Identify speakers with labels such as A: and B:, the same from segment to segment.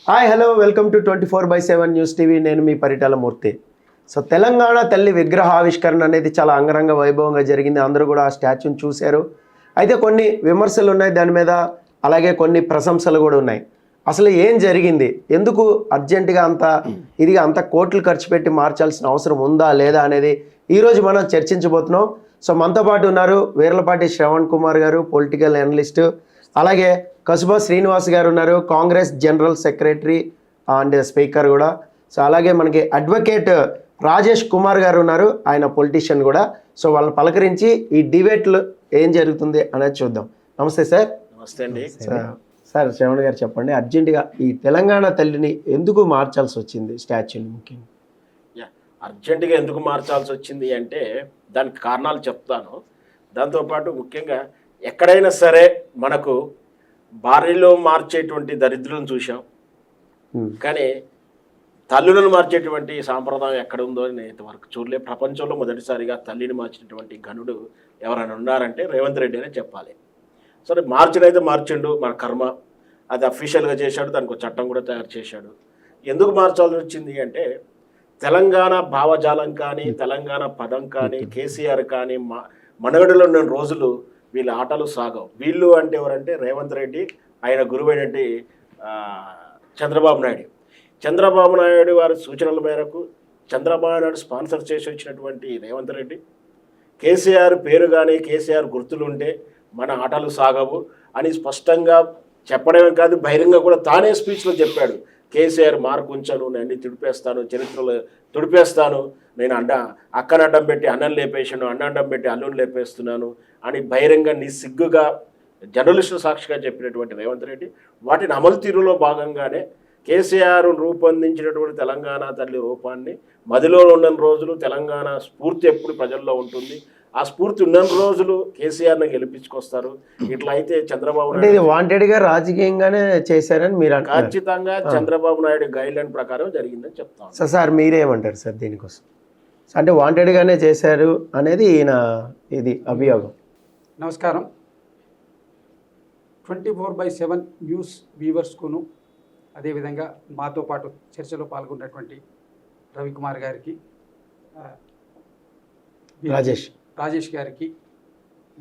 A: Hi hello welcome to 24/7 news TV. నేను మీ పరిటాల మూర్తి. So Telangana తల్లి విగ్రహ ఆవిష్కరణ అనేది చాలా అంగరంగ వైభవంగా జరిగింది. అందరూ కూడా ఆ స్టాచ్యూని చూశారు. అయితే కొన్ని విమర్శలు ఉన్నాయి దాని మీద, అలాగే కొన్ని ప్రశంసలు కూడా ఉన్నాయి. అసలు ఏం జరిగింది, ఎందుకు అర్జెంటుగా అంత కోట్లు ఖర్చు పెట్టి మార్చాల్సిన అవసరం ఉందా లేదా అనేది ఈరోజు మనం చర్చించబోతున్నాం. సో మనతో పాటు ఉన్నారు వీర్లపాటి శ్రవణ్ కుమార్ గారు, పొలిటికల్ అనలిస్టు, అలాగే కసుబా శ్రీనివాస్ గారు ఉన్నారు, Congress general secretary and speaker కూడా. సో అలాగే మనకి అడ్వకేట్ రాజేష్ కుమార్ గారు ఉన్నారు, ఆయన పొలిటీషియన్ కూడా. సో వాళ్ళని పలకరించి ఈ డిబేట్లు ఏం జరుగుతుంది అనేది చూద్దాం. నమస్తే సార్.
B: నమస్తే అండి.
A: సార్ శ్రవణ్ గారు చెప్పండి, అర్జెంటుగా ఈ తెలంగాణ తల్లిని ఎందుకు మార్చాల్సి వచ్చింది స్టాచ్యూని? ముఖ్యంగా
B: అర్జెంటుగా ఎందుకు మార్చాల్సి వచ్చింది అంటే దానికి కారణాలు చెప్తాను. దాంతోపాటు ముఖ్యంగా ఎక్కడైనా సరే మనకు భార్యలో మార్చేటువంటి దరిద్రులను చూసాం, కానీ తల్లులను మార్చేటువంటి సాంప్రదాయం ఎక్కడ ఉందో నేను ఇంతవరకు చూడలే. ప్రపంచంలో మొదటిసారిగా తల్లిని మార్చినటువంటి ఘనుడు ఎవరైనా ఉన్నారంటే రేవంత్ రెడ్డి అనే చెప్పాలి. సరే మార్చినైతే మార్చిండు, మన కర్మ, అది అఫీషియల్గా చేశాడు, దానికి ఒక చట్టం కూడా తయారు చేశాడు. ఎందుకు మార్చాల్సి వచ్చింది అంటే తెలంగాణ భావజాలం కానీ, తెలంగాణ పదం కానీ, కేసీఆర్ కానీ మనగడలో ఉన్న రోజులు వీళ్ళ ఆటలు సాగవు. వీళ్ళు అంటే ఎవరంటే రేవంత్ రెడ్డి, ఆయన గురువైనటువంటి చంద్రబాబు నాయుడు వారి సూచనల మేరకు చంద్రబాబు నాయుడు స్పాన్సర్ చేసి వచ్చినటువంటి రేవంత్ రెడ్డి, కేసీఆర్ పేరు కానీ కేసీఆర్ గుర్తులుంటే మన ఆటలు సాగవు అని స్పష్టంగా చెప్పడమే కాదు, బహిరంగ కూడా తానే స్పీచ్లో చెప్పాడు. కేసీఆర్ మార్కు ఉంచాను, నేను అన్ని తుడిపేస్తాను, చరిత్రలో తుడిపేస్తాను, నేను అక్కను అడ్డం పెట్టి అన్నం లేపేసాను, అడ్డం పెట్టి అల్లుని లేపేస్తున్నాను అని బహిరంగ నిస్సిగ్గుగా జర్నలిస్టు సాక్షిగా చెప్పినటువంటి రేవంత్ రెడ్డి, వాటిని అమలు తీరులో భాగంగానే కేసీఆర్ రూపొందించినటువంటి తెలంగాణ తల్లి రూపాన్ని మదిలో ఉన్న రోజులు తెలంగాణ స్ఫూర్తి ఎప్పుడు ప్రజల్లో ఉంటుంది, ఆ స్ఫూర్తి ఉన్న రోజులు కేసీఆర్ని గెలిపించుకొస్తారు. ఇట్లా అయితే చంద్రబాబు నాయుడు
A: వాంటెడ్గా రాజకీయంగానే చేశారని మీరు
B: ఖచ్చితంగా చంద్రబాబు నాయుడు గైడ్ లైన్ ప్రకారం జరిగిందని చెప్తాను.
A: సార్ మీరేమంటారు సార్ దీనికోసం? అంటే వాంటెడ్గానే చేశారు అనేది ఈయన ఇది అభియోగం.
C: నమస్కారం. 24/7 న్యూస్ వ్యూవర్స్కును, అదేవిధంగా మాతో పాటు చర్చలో పాల్గొన్నటువంటి రవికుమార్ గారికి, రాజేష్ గారికి,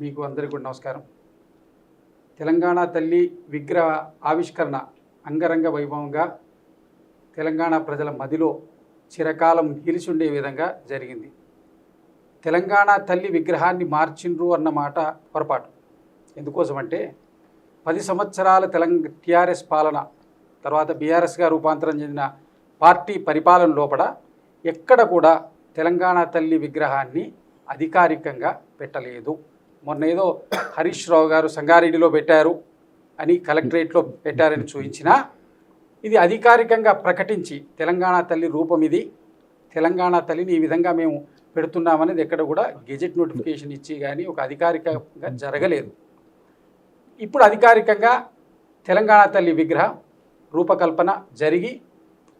C: మీకు అందరికీ కూడా నమస్కారం. తెలంగాణ తల్లి విగ్రహ ఆవిష్కరణ అంగరంగ వైభవంగా తెలంగాణ ప్రజల మదిలో చిరకాలం నిలిచుండే విధంగా జరిగింది. తెలంగాణ తల్లి విగ్రహాన్ని మార్చిండ్రు అన్నమాట పొరపాటు. ఎందుకోసమంటే 10 సంవత్సరాల టీఆర్ఎస్ పాలన తర్వాత బీఆర్ఎస్గా రూపాంతరం చెందిన పార్టీ పరిపాలన లోపల ఎక్కడ కూడా తెలంగాణ తల్లి విగ్రహాన్ని అధికారికంగా పెట్టలేదు. మొన్న ఏదో హరీష్ రావు గారు సంగారెడ్డిలో పెట్టారు అని, కలెక్టరేట్లో పెట్టారని చూపించినా ఇది అధికారికంగా ప్రకటించి తెలంగాణ తల్లి రూపం ఇది, తెలంగాణ తల్లిని ఈ విధంగా మేము పెడుతున్నామనేది ఎక్కడ కూడా గెజెట్ నోటిఫికేషన్ ఇచ్చి కానీ ఒక అధికారికంగా జరగలేదు. ఇప్పుడు అధికారికంగా తెలంగాణ తల్లి విగ్రహ రూపకల్పన జరిగి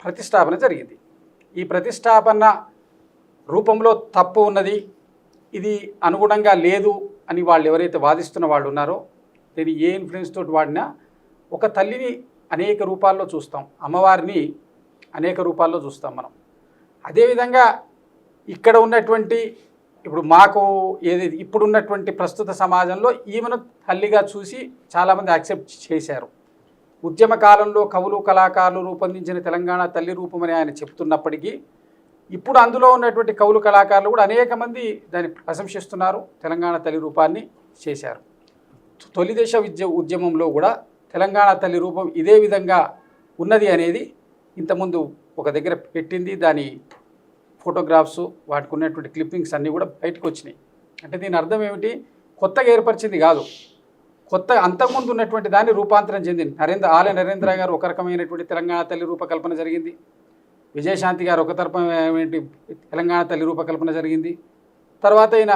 C: ప్రతిష్టాపన జరిగింది. ఈ ప్రతిష్టాపన రూపంలో తప్పు ఉన్నది, ఇది అనుగుణంగా లేదు అని వాళ్ళు ఎవరైతే వాదిస్తున్న వాళ్ళు ఉన్నారో, దీన్ని ఏ ఇన్ఫ్లుయెన్స్ తోటి వాడినా ఒక తల్లిని అనేక రూపాల్లో చూస్తాం, అమ్మవారిని అనేక రూపాల్లో చూస్తాం మనం. అదేవిధంగా ఇక్కడ ఉన్నటువంటి ఇప్పుడు మాకు ఇప్పుడున్నటువంటి ప్రస్తుత సమాజంలో ఈమెను తల్లిగా చూసి చాలామంది యాక్సెప్ట్ చేశారు. ఉద్యమ కాలంలో కవులు కళాకారులు రూపొందించిన తెలంగాణ తల్లి రూపమని ఆయన చెప్తున్నప్పటికీ ఇప్పుడు అందులో ఉన్నటువంటి కవులు కళాకారులు కూడా అనేక మంది దాన్ని ప్రశంసిస్తున్నారు, తెలంగాణ తల్లి రూపాన్ని చేశారు. తొలి దశ ఉద్యమంలో కూడా తెలంగాణ తల్లి రూపం ఇదే విధంగా ఉన్నది అనేది ఇంతకుముందు ఒక దగ్గర పెట్టింది, దాని ఫోటోగ్రాఫ్స్ వాటికి ఉన్నటువంటి క్లిప్పింగ్స్ అన్నీ కూడా బయటకు వచ్చినాయి. అంటే దీని అర్థం ఏమిటి, కొత్తగా ఏర్పరిచింది కాదు, అంతకుముందు ఉన్నటువంటి దాన్ని రూపాంతరం చెందింది. నరేంద్ర గారు ఒక రకమైనటువంటి తెలంగాణ తల్లి రూపకల్పన జరిగింది, విజయశాంతి గారు ఒక తరపైనటువంటి తెలంగాణ తల్లి రూపకల్పన జరిగింది. తర్వాత అయిన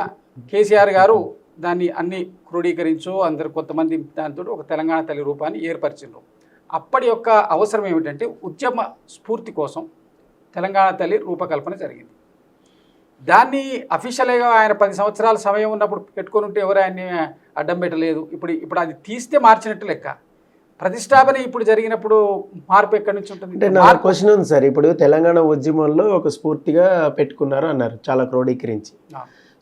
C: కేసీఆర్ గారు దాన్ని అన్ని క్రోడీకరించు అందరు కొంతమంది దాంతో ఒక తెలంగాణ తల్లి రూపాన్ని ఏర్పరిచిండ్రు. అప్పటి యొక్క అవసరం ఏమిటంటే ఉద్యమ స్ఫూర్తి కోసం తెలంగాణ తల్లి రూపకల్పన జరిగింది. దాన్ని అఫీషియల్గా ఆయన 10 సంవత్సరాల సమయం ఉన్నప్పుడు పెట్టుకొని ఉంటే ఎవరు ఆయన్ని అడ్డం పెట్టలేదు. ఇప్పుడు అది తీస్తే మార్చినట్టు లెక్క. ప్రతిష్టాపన ఇప్పుడు జరిగినప్పుడు మార్పు ఎక్కడి నుంచి ఉంటుంది?
A: అంటే నా క్వశ్చన్ ఉంది సార్, ఇప్పుడు తెలంగాణ ఉద్యమంలో ఒక స్ఫూర్తిగా పెట్టుకున్నారు అన్నారు, చాలా క్రోడీకరించి.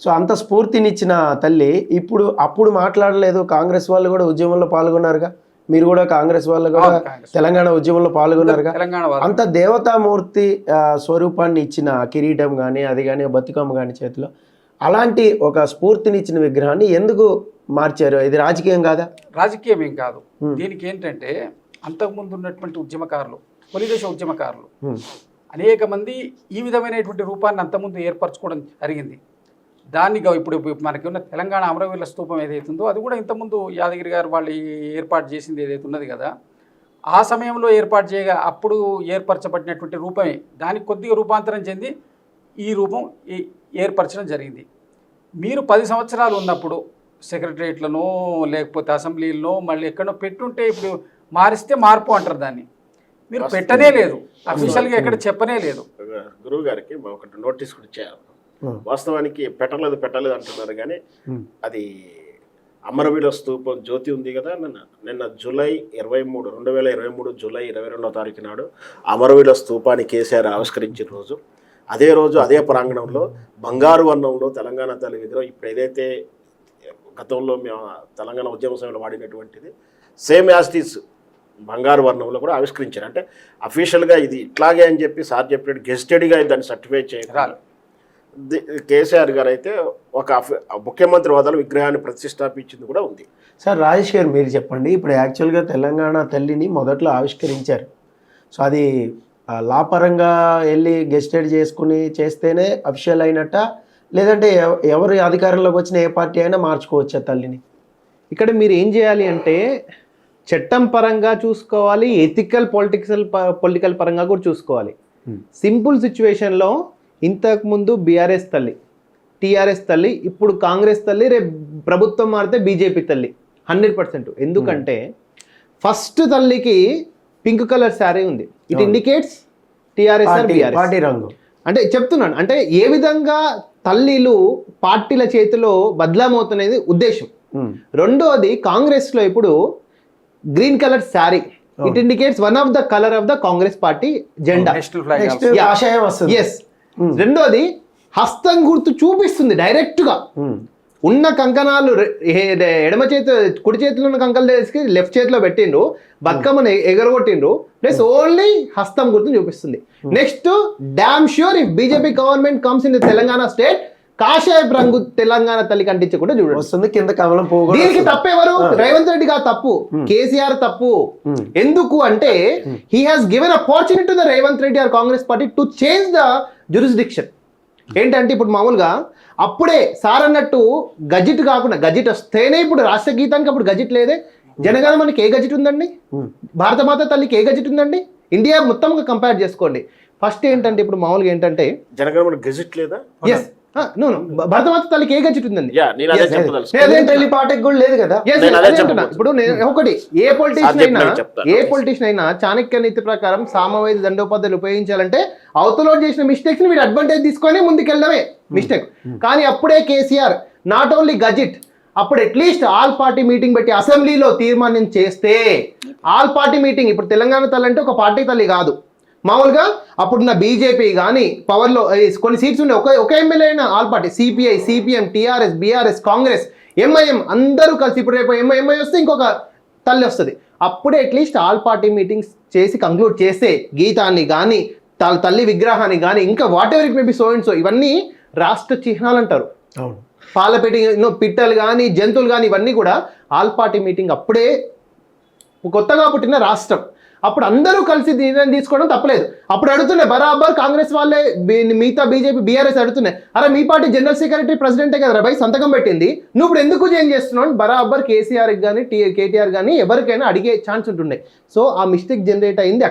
A: సో అంత స్ఫూర్తినిచ్చిన తల్లి ఇప్పుడు అప్పుడు మాట్లాడలేదు, కాంగ్రెస్ వాళ్ళు కూడా ఉద్యమంలో పాల్గొన్నారుగా, మీరు కూడా కాంగ్రెస్ వాళ్ళు కూడా తెలంగాణ ఉద్యమంలో పాల్గొన్నారుగా. అంత దేవతామూర్తి స్వరూపాన్ని ఇచ్చిన కిరీటం కానీ అది కానీ బతుకమ్మ కానీ చేతిలో అలాంటి ఒక స్ఫూర్తినిచ్చిన విగ్రహాన్ని ఎందుకు మార్చారు? ఇది రాజకీయం కాదా?
C: రాజకీయం ఏం కాదు. దీనికి ఏంటంటే అంతకుముందు ఉన్నటువంటి ఉద్యమకారులు, తొలిదశ ఉద్యమకారులు అనేక మంది ఈ విధమైనటువంటి రూపాన్ని అంతకుముందు ఏర్పరచుకోవడం జరిగింది. దాన్ని ఇప్పుడు మనకి ఉన్న తెలంగాణ అమరవీరుల స్తూపం ఏదైతుందో అది కూడా ఇంతకుముందు యాదగిరి గారు వాళ్ళు ఏర్పాటు చేసింది ఏదైతే ఉన్నది కదా, ఆ సమయంలో ఏర్పాటు చేయగా అప్పుడు ఏర్పరచబడినటువంటి రూపమే దానికి కొద్దిగా రూపాంతరం చెంది ఈ రూపం ఏర్పరచడం జరిగింది. మీరు 10 సంవత్సరాలు ఉన్నప్పుడు సెక్రటరియట్లను లేకపోతే అసెంబ్లీలను మళ్ళీ ఎక్కడో పెట్టుంటే ఇప్పుడు మారిస్తే మార్పు అంటారు దాన్ని. మీరు పెట్టనే లేదు, అఫీషియల్గా ఎక్కడ చెప్పనే లేదు.
B: గురువు గారికి ఒకటి నోటీస్ కూడా ఇచ్చారు. వాస్తవానికి పెట్టలేదు అంటున్నారు కానీ అది అమరవీరుల స్తూపం జ్యోతి ఉంది కదా, నిన్న జూలై 23, 2023 జూలై 22వ తారీఖు నాడు అమరవీరుల స్తూపాన్ని కేసీఆర్ ఆవిష్కరించిన రోజు, అదే రోజు అదే ప్రాంగణంలో బంగారు వర్ణంలో తెలంగాణ తల్లి విగ్రహం ఇప్పుడు ఏదైతే గతంలో మేము తెలంగాణ ఉద్యమ సమయంలో వాడినటువంటిది సేమ్ యాస్టీస్ బంగారు వర్ణంలో కూడా ఆవిష్కరించారు. అంటే అఫీషియల్గా ఇది ఇట్లాగే అని చెప్పి సార్ చెప్పినట్టు గెస్టెడ్గా దాన్ని సర్టిఫై చేయాలి. కేసీఆర్ గారు అయితే ఒక ముఖ్యమంత్రి హోదాలో విగ్రహాన్ని ప్రతిష్టాపించింది కూడా ఉంది.
A: సార్ రాజేష్ గారు మీరు చెప్పండి, ఇప్పుడు యాక్చువల్గా తెలంగాణ తల్లిని మొదట్లో ఆవిష్కరించారు. సో అది లాపరంగా వెళ్ళి గెస్టెడ్ చేసుకుని చేస్తేనే అఫిషియల్ అయినట్ట, లేదంటే ఎవరు అధికారంలోకి వచ్చిన ఏ పార్టీ అయినా మార్చుకోవచ్చా తల్లిని?
D: ఇక్కడ మీరు ఏం చేయాలి అంటే చట్టం పరంగా చూసుకోవాలి, ఎథికల్ పొలిటికల్ పరంగా కూడా చూసుకోవాలి. సింపుల్ సిచ్యువేషన్లో ఇంతకుముందు బీఆర్ఎస్ తల్లి, టీఆర్ఎస్ తల్లి, ఇప్పుడు కాంగ్రెస్ తల్లి, రేపు ప్రభుత్వం మారితే బీజేపీ తల్లి 100%. ఎందుకంటే ఫస్ట్ తల్లికి పింక్ కలర్ శారీ ఉంది, ఇట్ ఇండికేట్స్ టీఆర్ఎస్
A: పార్టీ రంగు.
D: అంటే చెప్తున్నాను, అంటే ఏ విధంగా తల్లిలు పార్టీల చేతిలో బదలామవుతున్నది ఉద్దేశం. రెండోది కాంగ్రెస్లో ఇప్పుడు green colour sari, it indicates one of the colour of the Congress party జెండా. ఎస్. రెండోది హస్తం గుర్తు చూపిస్తుంది డైరెక్ట్ గా. ఉన్న కంకణాలు ఎడమ చేతి కుడి చేతిలో ఉన్న కంకణాలు తీసుకు లెఫ్ట్ చేతిలో పెట్టిండ్రు, బతుకమ్మను ఎగరగొట్టిండ్రు, ప్లస్ ఓన్లీ హస్తం గుర్తుని చూపిస్తుంది. Next dam sure if BJP government comes in Telangana state, కాషాయ రంగు తెలంగాణ తల్లి కంటించి కూడా చూడండి
A: వస్తుంది, కింద కమలం పువ్వు.
D: దీనికి తప్పెవరు? రేవంత్ రెడ్డి గారు తప్పు, కేసీఆర్ తప్పు. ఎందుకు అంటే he has given opportunity to the Revanth Reddy or Congress party to change the jurisdiction. ఏంటంటే ఇప్పుడు మామూలుగా అప్పుడే సార్ అన్నట్టు గజిట్ కాకుండా, గజిట్ వస్తేనే ఇప్పుడు రాష్ట్ర గీతానికి అప్పుడు గజిట్ లేదే. జనగణ మనకి ఏ గజిట్ ఉందండి? భారతమాత తల్లికి ఏ గజిట్ ఉందండి? ఇండియా మొత్తంగా కంపేర్ చేసుకోండి. ఫస్ట్ ఏంటంటే ఇప్పుడు మామూలుగా ఏంటంటే
B: జనగణ మనకి గజిట్ లేదా?
D: ఎస్, భరతమాత తల్లికి ఏ గజిట్ ఉందండి?
A: పార్టీకి కూడా లేదు కదా.
D: ఇప్పుడు ఒకటి ఏ పొలిటీషియన్ అయినా చాణక్య నీతి ప్రకారం సామవేద దండోపాధ్యాయులు ఉపయోగించాలంటే అవతల చేసిన మిస్టేక్స్ ని వీడు అడ్వాంటేజ్ తీసుకొని ముందుకెళ్ళడమే మిస్టేక్. కానీ అప్పుడే కేసీఆర్ నాట్ ఓన్లీ గజిట్, అప్పుడు అట్లీస్ట్ ఆల్ పార్టీ మీటింగ్ పెట్టి అసెంబ్లీలో తీర్మానం చేస్తే, ఆల్ పార్టీ మీటింగ్, ఇప్పుడు తెలంగాణ తల్లి అంటే ఒక పార్టీ తల్లి కాదు, మామూలుగా అప్పుడున్న బీజేపీ కానీ పవర్లో కొన్ని సీట్స్ ఉండే ఒక ఎమ్మెల్యే అయినా all party, CPI, CPM, TRS, BRS, Congress, MIM అందరూ కలిసి ఇప్పుడు రేపు ఎంఐ వస్తే ఇంకొక తల్లి వస్తుంది. అప్పుడే అట్లీస్ట్ ఆల్ పార్టీ మీటింగ్స్ చేసి కంక్లూడ్ చేస్తే గీతాన్ని కానీ తల్లి విగ్రహాన్ని కానీ ఇంకా what ever it may be so and so, ఇవన్నీ రాష్ట్ర చిహ్నాలు అంటారు. పాలపెట్టి పిట్టలు కానీ జంతువులు కానీ ఇవన్నీ కూడా ఆల్ పార్టీ మీటింగ్ అప్పుడే కొత్తగా పుట్టిన రాష్ట్రం, అప్పుడు అందరూ కలిసి నిర్ణయం తీసుకోవడం తప్పలేదు. అప్పుడు అడుగుతున్నాయి బరాబర్ కాంగ్రెస్ వాళ్ళే, మిగతా బీజేపీ బీఆర్ఎస్ అడుగుతున్నాయి, అరే మీ పార్టీ జనరల్ సెక్రటరీ ప్రెసిడెంటే కదా రాబాయ్ సంతకం పెట్టింది, నువ్వు ఇప్పుడు ఎందుకు చేంజ్ చేస్తున్నావు? బరాబర్ కేసీఆర్కి కానీ కేటీఆర్ కానీ ఎవరికైనా అడిగే ఛాన్స్ ఉంటుండే. సో ఆ మిస్టేక్ జనరేట్ అయింది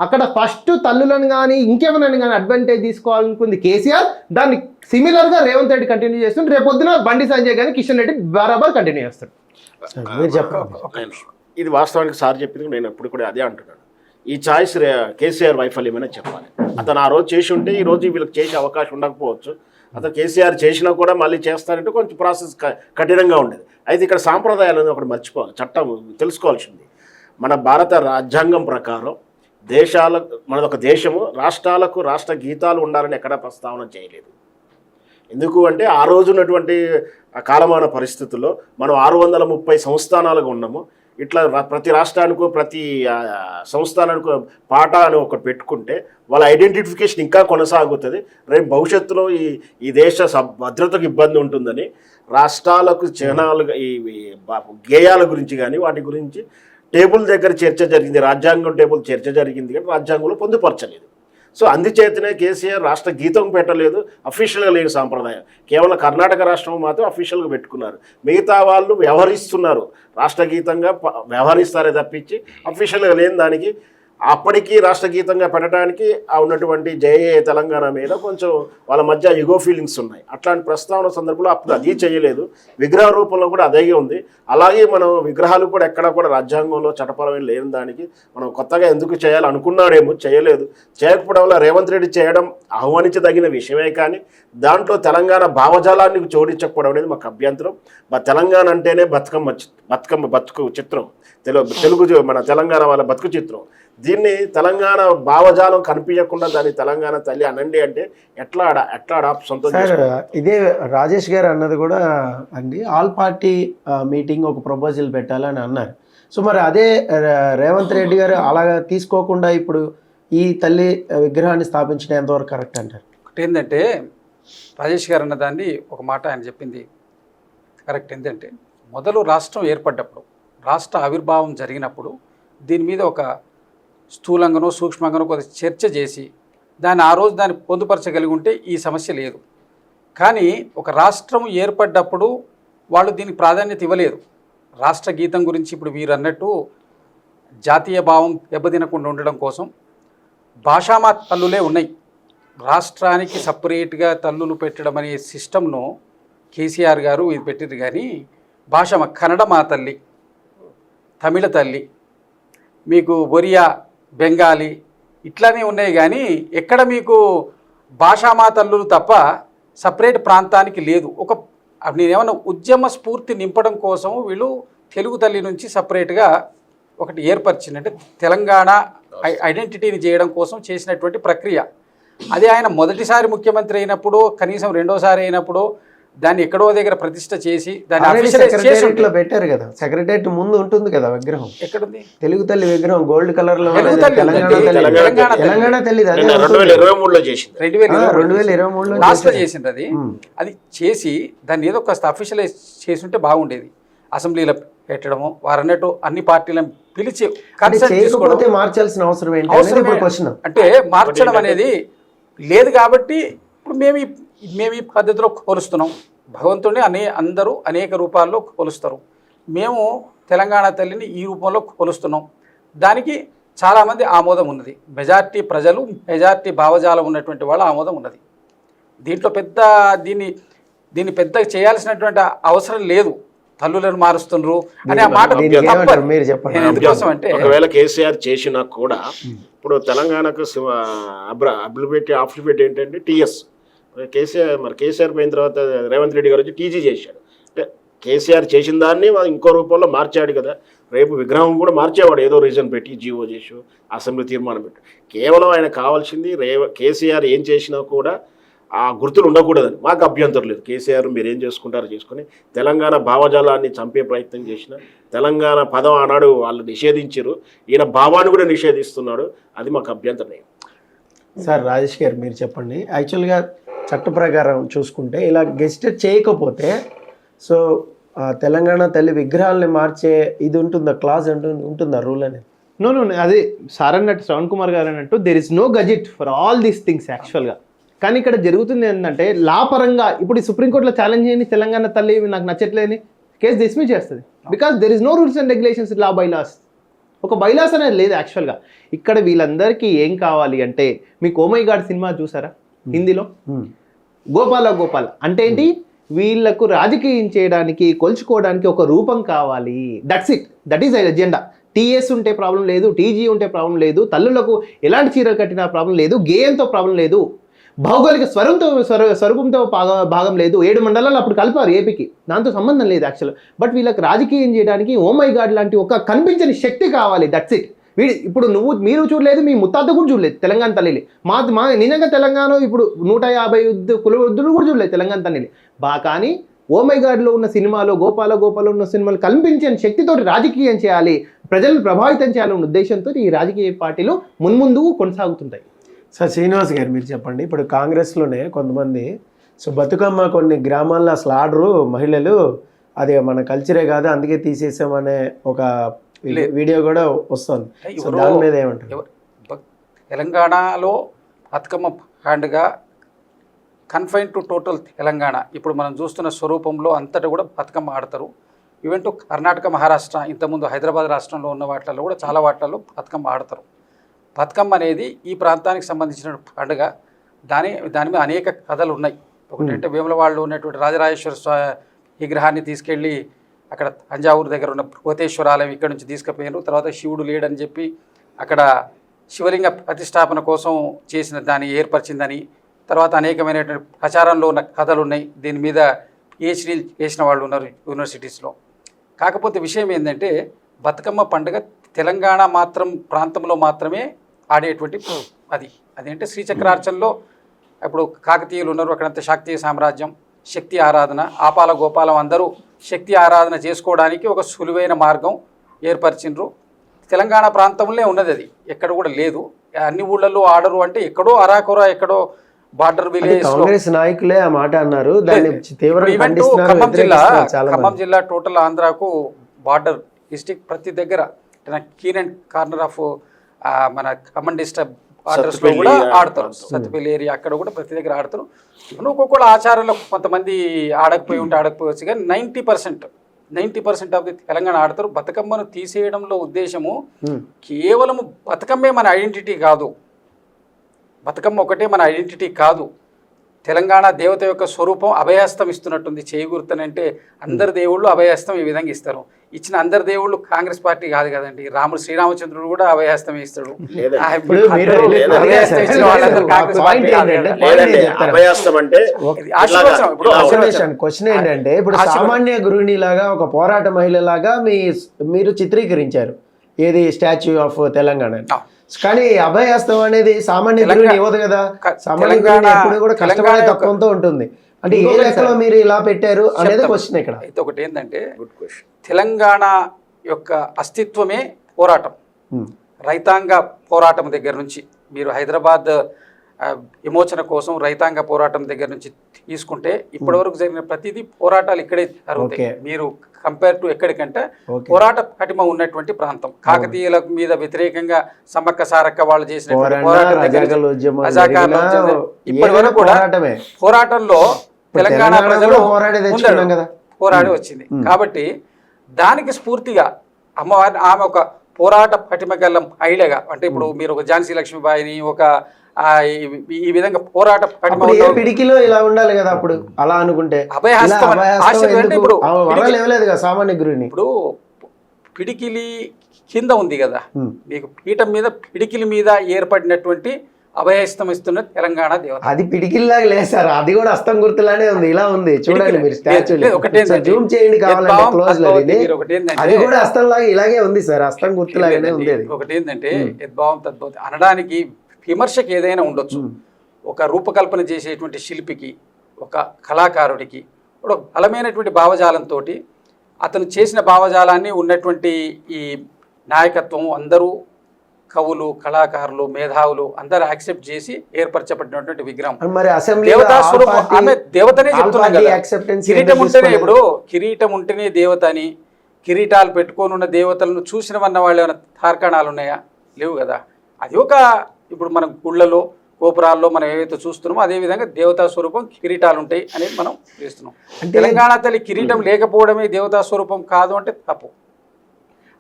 D: అక్కడ ఫస్ట్ తల్లులను కానీ ఇంకెవరైనా కానీ అడ్వాంటేజ్ తీసుకోవాలనుకుంది కేసీఆర్. దాన్ని సిమిలర్గా రేవంత్ రెడ్డి కంటిన్యూ చేస్తుంటే రేపు పొద్దున బండి సంజయ్ కానీ కిషన్ రెడ్డి బరాబర్ కంటిన్యూ చేస్తాడు.
B: ఇది వాస్తవానికి సార్ చెప్పింది నేను ఎప్పుడు కూడా అదే అంటున్నాను. ఈ ఛాయిస్ కేసీఆర్ వైఫల్యమైనా చెప్పాలి. అతను ఆ రోజు చేసి ఉంటే ఈ రోజు వీళ్ళకి చేసే అవకాశం ఉండకపోవచ్చు. అతను కేసీఆర్ చేసినా కూడా మళ్ళీ చేస్తారంటే కొంచెం ప్రాసెస్ కఠినంగా ఉండేది. అయితే ఇక్కడ సాంప్రదాయాలను ఒకటి మర్చిపోవాలి, చట్టం తెలుసుకోవాల్సింది. మన భారత రాజ్యాంగం ప్రకారం మనది ఒక దేశము, రాష్ట్రాలకు రాష్ట్ర గీతాలు ఉండాలని ఎక్కడా ప్రస్తావన చేయలేదు. ఎందుకు అంటే ఆ రోజు ఉన్నటువంటి కాలమాన పరిస్థితుల్లో మనం 630 సంస్థానాలుగా ఉన్నాము. ఇట్లా ప్రతి రాష్ట్రానికి ప్రతి సంస్థానానికి పాట అని ఒకటి పెట్టుకుంటే వాళ్ళ ఐడెంటిఫికేషన్ ఇంకా కొనసాగుతుంది. రేపు భవిష్యత్తులో ఈ దేశ భద్రతకు ఇబ్బంది ఉంటుందని రాష్ట్రాలకు చిహ్నాలుగా ఈ గేయాల గురించి కానీ వాటి గురించి టేబుల్ దగ్గర చర్చ జరిగింది, రాజ్యాంగం టేబుల్ చర్చ జరిగింది కానీ రాజ్యాంగంలో పొందుపరచలేదు. సో అందుచేతనే కేసీఆర్ రాష్ట్ర గీతం పెట్టలేదు, అఫీషియల్గా లేని సాంప్రదాయం. కేవలం కర్ణాటక రాష్ట్రం మాత్రం అఫీషియల్గా పెట్టుకున్నారు. మిగతా వాళ్ళు వ్యవహరిస్తున్నారు, రాష్ట్ర గీతంగా వ్యవహరిస్తారే తప్పించి అఫీషియల్గా లేని దానికి అప్పటికీ రాష్ట్ర గీతంగా పెట్టడానికి ఉన్నటువంటి జయ తెలంగాణ మీద కొంచెం వాళ్ళ మధ్య యుగో ఫీలింగ్స్ ఉన్నాయి. అట్లాంటి ప్రస్తావన సందర్భంలో అప్పుడు అది చేయలేదు. విగ్రహ రూపంలో కూడా అదే ఉంది. అలాగే మనం విగ్రహాలు కూడా ఎక్కడ కూడా రాజ్యాంగంలో చట్టపరమైన లేని దానికి మనం కొత్తగా ఎందుకు చేయాలనుకున్నాడేమో చేయలేదు. చేయకపోవడం వల్ల రేవంత్ రెడ్డి చేయడం ఆహ్వానించదగిన విషయమే, కానీ దాంట్లో తెలంగాణ భావజాలాన్ని జోడించకపోవడం అనేది మాకు అభ్యంతరం. తెలంగాణ అంటేనే బతుకు చిత్రం, తెలుగు మన తెలంగాణ వాళ్ళ బతుకు చిత్రం. దీన్ని తెలంగాణ భావజాలం కనిపించకుండా దాన్ని తెలంగాణ తల్లి అనండి అంటే ఎట్లా సొంతం.
A: ఇదే రాజేష్ గారు అన్నది కూడా అండి, ఆల్ పార్టీ మీటింగ్ ఒక ప్రపోజల్ పెట్టాలని అన్నారు. సో మరి అదే రేవంత్ రెడ్డి గారు అలాగా తీసుకోకుండా ఇప్పుడు ఈ తల్లి విగ్రహాన్ని స్థాపించడం ఎంతవరకు కరెక్ట్ అంటారు?
C: ఒకటి ఏంటంటే రాజేష్ గారు అన్నదాన్ని ఒక మాట ఆయన చెప్పింది కరెక్ట్. ఏంటంటే మొదలు రాష్ట్రం ఏర్పడ్డప్పుడు, రాష్ట్ర ఆవిర్భావం జరిగినప్పుడు దీని మీద ఒక స్థూలంగానో సూక్ష్మంగానో కొంత చర్చ చేసి ఆ రోజు దాన్ని పొందుపరచగలిగి ఉంటే ఈ సమస్య లేదు. కానీ ఒక రాష్ట్రం ఏర్పడ్డప్పుడు వాళ్ళు దీనికి ప్రాధాన్యత ఇవ్వలేదు. రాష్ట్ర గీతం గురించి ఇప్పుడు వీరు అన్నట్టు జాతీయ భావం దెబ్బతినకుండా ఉండడం కోసం భాషామా తల్లులే ఉన్నాయి. రాష్ట్రానికి సపరేట్గా తల్లులు పెట్టడం అనే సిస్టమ్ను కేసీఆర్ గారు ఇది పెట్టింది. కానీ భాష కన్నడ మా తల్లి, తమిళ తల్లి, మీకు ఒరియా, బెంగాలీ ఇట్లానే ఉన్నాయి. కానీ ఎక్కడ మీకు భాషామా తల్లులు తప్ప సపరేట్ ప్రాంతానికి లేదు. నేనేమన్నా ఉద్యమ స్ఫూర్తి నింపడం కోసం వీళ్ళు తెలుగు తల్లి నుంచి సపరేట్గా ఒకటి ఏర్పరిచింది. అంటే తెలంగాణ ఐడెంటిటీని చేయడం కోసం చేసినటువంటి ప్రక్రియ. అదే ఆయన మొదటిసారి ముఖ్యమంత్రి అయినప్పుడు, కనీసం రెండోసారి అయినప్పుడు దాన్ని ఎక్కడో దగ్గర ప్రతిష్ట చేసి దాన్ని
A: పెట్టారు కదా. సెక్రటరియట్ ముందు ఉంటుంది కదా విగ్రహం.
C: ఎక్కడుంది
A: తెలుగు తల్లి విగ్రహం? గోల్డ్ కలర్ లో
C: తెలంగాణ తల్లి
B: 2023లో చేసింది.
A: 2023లో
C: లాస్ట్ లో చేసింది. అది చేసి దాన్ని ఏదో కాస్త అఫీషియలైజ్ చేసి ఉంటే బాగుండేది. అసెంబ్లీలో పెట్టడము, వారన్నట్టు అన్ని పార్టీలను పిలిచి
A: మార్చాల్సిన అవసరం ఏంటి
C: అంటే మార్చడం అనేది లేదు. కాబట్టి ఇప్పుడు మేము ఈ పద్ధతిలో కొలుస్తున్నాం. భగవంతుడిని అందరూ అనేక రూపాల్లో కొలుస్తారు. మేము తెలంగాణ తల్లిని ఈ రూపంలో కొలుస్తున్నాం. దానికి చాలామంది ఆమోదం ఉన్నది. మెజార్టీ ప్రజలు, మెజార్టీ భావజాలం ఉన్నటువంటి వాళ్ళ ఆమోదం ఉన్నది. దీంట్లో దీన్ని పెద్ద చేయాల్సినటువంటి అవసరం లేదు. తల్లులను మారుస్తున్నారు అనే ఆ మాట ఎందుకోసం అంటే,
B: ఒకవేళ కేసీఆర్ చేసినా కూడా ఇప్పుడు తెలంగాణకు అఫిలియేట్ ఏంటంటే టీఎస్. కేసీఆర్ పోయిన తర్వాత రేవంత్ రెడ్డి గారు వచ్చి టీజీ చేశాడు. అంటే కేసీఆర్ చేసిన దాన్ని ఇంకో రూపంలో మార్చాడు కదా. రేపు విగ్రహం కూడా మార్చేవాడు ఏదో రీజన్ పెట్టి, జీవో చేసి అసెంబ్లీ తీర్మానం పెట్టి. కేవలం ఆయన కావాల్సింది కేసీఆర్ ఏం చేసినా కూడా ఆ గుర్తులు ఉండకూడదని. మాకు అభ్యంతరం లేదు. కేసీఆర్ మీరు ఏం చేసుకుంటారో చేసుకుని తెలంగాణ భావజాలాన్ని చంపే ప్రయత్నం చేసిన, తెలంగాణ పదం ఆనాడు వాళ్ళు నిషేధించారు, ఈయన భావాన్ని కూడా నిషేధిస్తున్నాడు. అది మాకు అభ్యంతరం.
A: సార్ రాజేష్ గారు మీరు చెప్పండి. యాక్చువల్గా చట్ట ప్రకారం చూసుకుంటే ఇలా గెస్టెడ్ చేయకపోతే సో తెలంగాణ తల్లి విగ్రహాలని మార్చే ఇది ఉంటుందా, క్లాజ్ ఉంటుందా, రూల్ అనేది?
D: నో అదే సార్ అన్నట్టు, శ్రవణ్ కుమార్ గారు అన్నట్టు there is no gazette for all these things యాక్చువల్గా. కానీ ఇక్కడ జరుగుతుంది ఏంటంటే లా పరంగా ఇప్పుడు ఈ సుప్రీంకోర్టులో ఛాలెంజ్ చేయని తెలంగాణ తల్లి నాకు నచ్చట్లేని కేసు డిస్మిస్ చేస్తుంది. Because there is no rules and regulations, law bylaws. ఒక బైలాస్ అనేది లేదు యాక్చువల్గా. ఇక్కడ వీళ్ళందరికీ ఏం కావాలి అంటే, మీకు ఓ మై గాడ్ సినిమా చూసారా హిందీలో? గోపాల అంటే ఏంటి? వీళ్లకు రాజకీయం చేయడానికి, కొలుచుకోవడానికి ఒక రూపం కావాలి. That's it, that is agenda. TS ఉంటే ప్రాబ్లం లేదు, టీజీ ఉంటే ప్రాబ్లం లేదు, తల్లులకు ఎలాంటి చీరలు కట్టినా ప్రాబ్లం లేదు, గేయంతో ప్రాబ్లం లేదు. భౌగోళిక స్వరూపంతో భాగం లేదు. 7 మండలాలు అప్పుడు కలిపారు ఏపీకి, దాంతో సంబంధం లేదు యాక్చువల్. బట్ వీళ్ళకి రాజకీయం చేయడానికి ఓ మై గాడ్ లాంటి ఒక కనిపించని శక్తి కావాలి, దట్స్ ఇట్. ఇప్పుడు మీరు చూడలేదు, మీ ముత్తాత కూడా చూడలేదు తెలంగాణ తల్లిని. మా నిజంగా తెలంగాణ ఇప్పుడు 150 కులవృద్ధులు కూడా చూడలేదు తెలంగాణ తల్లిని. కానీ ఓ మై గాడ్లో ఉన్న సినిమాలో గోపాల ఉన్న సినిమాలు కల్పించని శక్తితోటి రాజకీయం చేయాలి, ప్రజలను ప్రభావితం చేయాలనే ఉద్దేశంతో ఈ రాజకీయ పార్టీలు మున్ముందు కొనసాగుతుంటాయి.
A: సార్ శ్రీనివాస్ గారు మీరు చెప్పండి, ఇప్పుడు కాంగ్రెస్లోనే కొంతమంది బతుకమ్మ కొన్ని గ్రామాల్లో అసలు ఆర్డరు మహిళలు అది మన కల్చరే కాదు అందుకే తీసేసామనే ఒక వీడియో కూడా వస్తుంది. దాని మీద ఏమంటారు?
C: తెలంగాణలో బతుకమ్మ పండుగ కన్ఫైన్ టు టోటల్ తెలంగాణ. ఇప్పుడు మనం చూస్తున్న స్వరూపంలో అంతటా కూడా బతుకమ్మ ఆడతారు. ఈవెన్ టు కర్ణాటక, మహారాష్ట్ర, ఇంతకుముందు హైదరాబాద్ రాష్ట్రంలో ఉన్న వాటిల్లో కూడా చాలా వాటిల్లో బతుకమ్మ ఆడతారు. బతుకమ్మ అనేది ఈ ప్రాంతానికి సంబంధించిన పండుగ. దాని మీద అనేక కథలు ఉన్నాయి. ఒకటంటే వేములవాడలో ఉన్నటువంటి రాజరాజేశ్వర విగ్రహాన్ని తీసుకెళ్ళి అక్కడ తంజావూరు దగ్గర ఉన్న కోటేశ్వర ఆలయం ఇక్కడ నుంచి తీసుకుపోయారు. తర్వాత శివుడు లేడని చెప్పి అక్కడ శివలింగ ప్రతిష్టాపన కోసం చేసిన దాన్ని ఏర్పరిచిందని, తర్వాత అనేకమైనటువంటి ప్రచారంలో ఉన్న కథలు ఉన్నాయి. దీని మీద PhD చేసిన వాళ్ళు ఉన్నారు యూనివర్సిటీస్లో. కాకపోతే విషయం ఏంటంటే బతుకమ్మ పండుగ తెలంగాణ ప్రాంతంలో మాత్రమే ఆడేటువంటి అదేంటే శ్రీచక్రార్చనలో ఇప్పుడు కాకతీయులు ఉన్నారు, అక్కడంతా శాక్తీయ సామ్రాజ్యం, శక్తి ఆరాధన, ఆపాల గోపాలం అందరూ శక్తి ఆరాధన చేసుకోవడానికి ఒక సులువైన మార్గం ఏర్పరిచిండ్రు. తెలంగాణ ప్రాంతంలో ఉన్నది, అది ఎక్కడ కూడా లేదు. అన్ని ఊళ్ళల్లో ఆడరు అంటే ఎక్కడో అరాకొర ఎక్కడో బార్డర్ విలేజ్.
A: కాంగ్రెస్ నాయకులే ఆ మాట అన్నారు.
C: ఖమ్మం జిల్లా టోటల్ ఆంధ్రాకు బార్డర్ డిస్ట్రిక్ట్ ప్రతి దగ్గర కీన్ అండ్ కార్నర్ ఆఫ్ మన ఖమ్మం డిస్ట్రిక్ట్ బార్డర్స్ లో కూడా ఆడతారు. సత్తుపల్లి ఏరియా అక్కడ కూడా ప్రతి దగ్గర ఆడతారు. ఒక్కొక్క ఆచారంలో కొంతమంది ఆడకపోవచ్చు కానీ 90% ఆఫ్ ది తెలంగాణ ఆడతారు. బతుకమ్మను తీసేయడంలో ఉద్దేశము కేవలం బతుకమ్మే మన ఐడెంటిటీ కాదు, బతుకమ్మ ఒకటే మన ఐడెంటిటీ కాదు. తెలంగాణ దేవత యొక్క స్వరూపం అభయహస్తం ఇస్తున్నట్టుంది. చేయగుర్తనంటే అందరు దేవుళ్ళు అభయహస్తం ఈ విధంగా ఇస్తారు. ఇచ్చిన అందరు దేవుళ్ళు కాంగ్రెస్ పార్టీ కాదు కదండి. శ్రీరామచంద్రుడు కూడా అభయహస్తం ఇస్తాడు.
A: క్వశ్చన్ ఏంటంటే ఇప్పుడు సామాన్య గృహిణి లాగా ఒక పోరాట మహిళ లాగా మీరు చిత్రీకరించారు ఏది స్టాచ్యూ ఆఫ్ తెలంగాణ. కానీ అభయహస్తం అనేది సామాన్య గృహిణి ఇవ్వదు కదా. సామాన్య గృహిణి ఎప్పుడు కూడా కష్టపడే తత్వంతో ఉంటుంది. అంటే ఏ లెక్కలో మీరు ఇలా పెట్టారు అనేది క్వశ్చన్ ఇక్కడ.
C: అయితే ఒకటి ఏంటంటే తెలంగాణ యొక్క అస్తిత్వమే పోరాటం. రైతాంగ పోరాటం దగ్గర నుంచి మీరు హైదరాబాద్ విమోచన కోసం రైతాంగ పోరాటం దగ్గర నుంచి తీసుకుంటే ఇప్పటి వరకు జరిగిన ప్రతిదీ పోరాటాలు ఇక్కడే జరుగుతాయి. మీరు కంపేర్ టు ఎక్కడికంటే పోరాట పటిమ ఉన్నటువంటి ప్రాంతం. కాకతీయుల మీద వ్యతిరేకంగా సమ్మక్క సారక్క వాళ్ళు చేసిన పోరాటం ఇప్పటి వరకు కూడా పోరాటంలో తెలంగాణ ప్రజలు పోరాడి వచ్చింది. కాబట్టి దానికి స్ఫూర్తిగా అమ్మవారి ఆమె ఒక పోరాట పటిమ గల మహిళగా, అంటే ఇప్పుడు మీరు ఒక ఝాన్సీ లక్ష్మీబాయిని ఒక ఈ విధంగా పోరాట
A: పిడికిలో ఇలా ఉండాలి కదా. అప్పుడు అలా అనుకుంటే సామాన్య గృహిణి ఇప్పుడు
C: పిడికిలి కింద ఉంది కదా, మీకు పీఠం మీద పిడికిలి మీద ఏర్పడినటువంటి అభయహస్తం ఇస్తున్న తెలంగాణ దేవత.
A: అది పిడికిల్లాగా లేదు సార్, అది కూడా హస్తం గుర్తులానే ఉంది. ఇలా ఉంది చూడండి మీరు స్టాచ్యూ జూమ్ చేయండి కావాలంటే క్లోజ్ లో. అది కూడా హస్తం లాగా ఇలాగే ఉంది సార్, హస్తం గుర్తులాగానే ఉంది.
C: ఒకటి ఏంటంటే యద్భావం తద్భావం అనడానికి విమర్శకు ఏదైనా ఉండొచ్చు. ఒక రూపకల్పన చేసేటువంటి శిల్పికి, ఒక కళాకారుడికి ఒక బలమైనటువంటి భావజాలంతో అతను చేసిన భావజాలాన్ని ఉన్నటువంటి ఈ నాయకత్వం అందరూ కవులు, కళాకారులు, మేధావులు అందరూ యాక్సెప్ట్ చేసి ఏర్పరచబడినటువంటి విగ్రహం. దేవతా స్వరూపం ఆమె దేవతనే చెప్తున్నాం కదా. కిరీటం ఉంటేనే, ఇప్పుడు కిరీటం ఉంటేనే దేవత అని, కిరీటాలు పెట్టుకొని ఉన్న దేవతలను చూసినవన్న వాళ్ళు ఏమైనా తార్కాణాలు ఉన్నాయా? లేవు కదా. అది ఒక ఇప్పుడు మనం గుళ్ళలో గోపురాల్లో మనం ఏవైతే చూస్తున్నామో అదేవిధంగా దేవతా స్వరూపం కిరీటాలు ఉంటాయి అనేది మనం చేస్తున్నాం. తెలంగాణ తల్లి కిరీటం లేకపోవడమే దేవతా స్వరూపం కాదు అంటే తప్పు.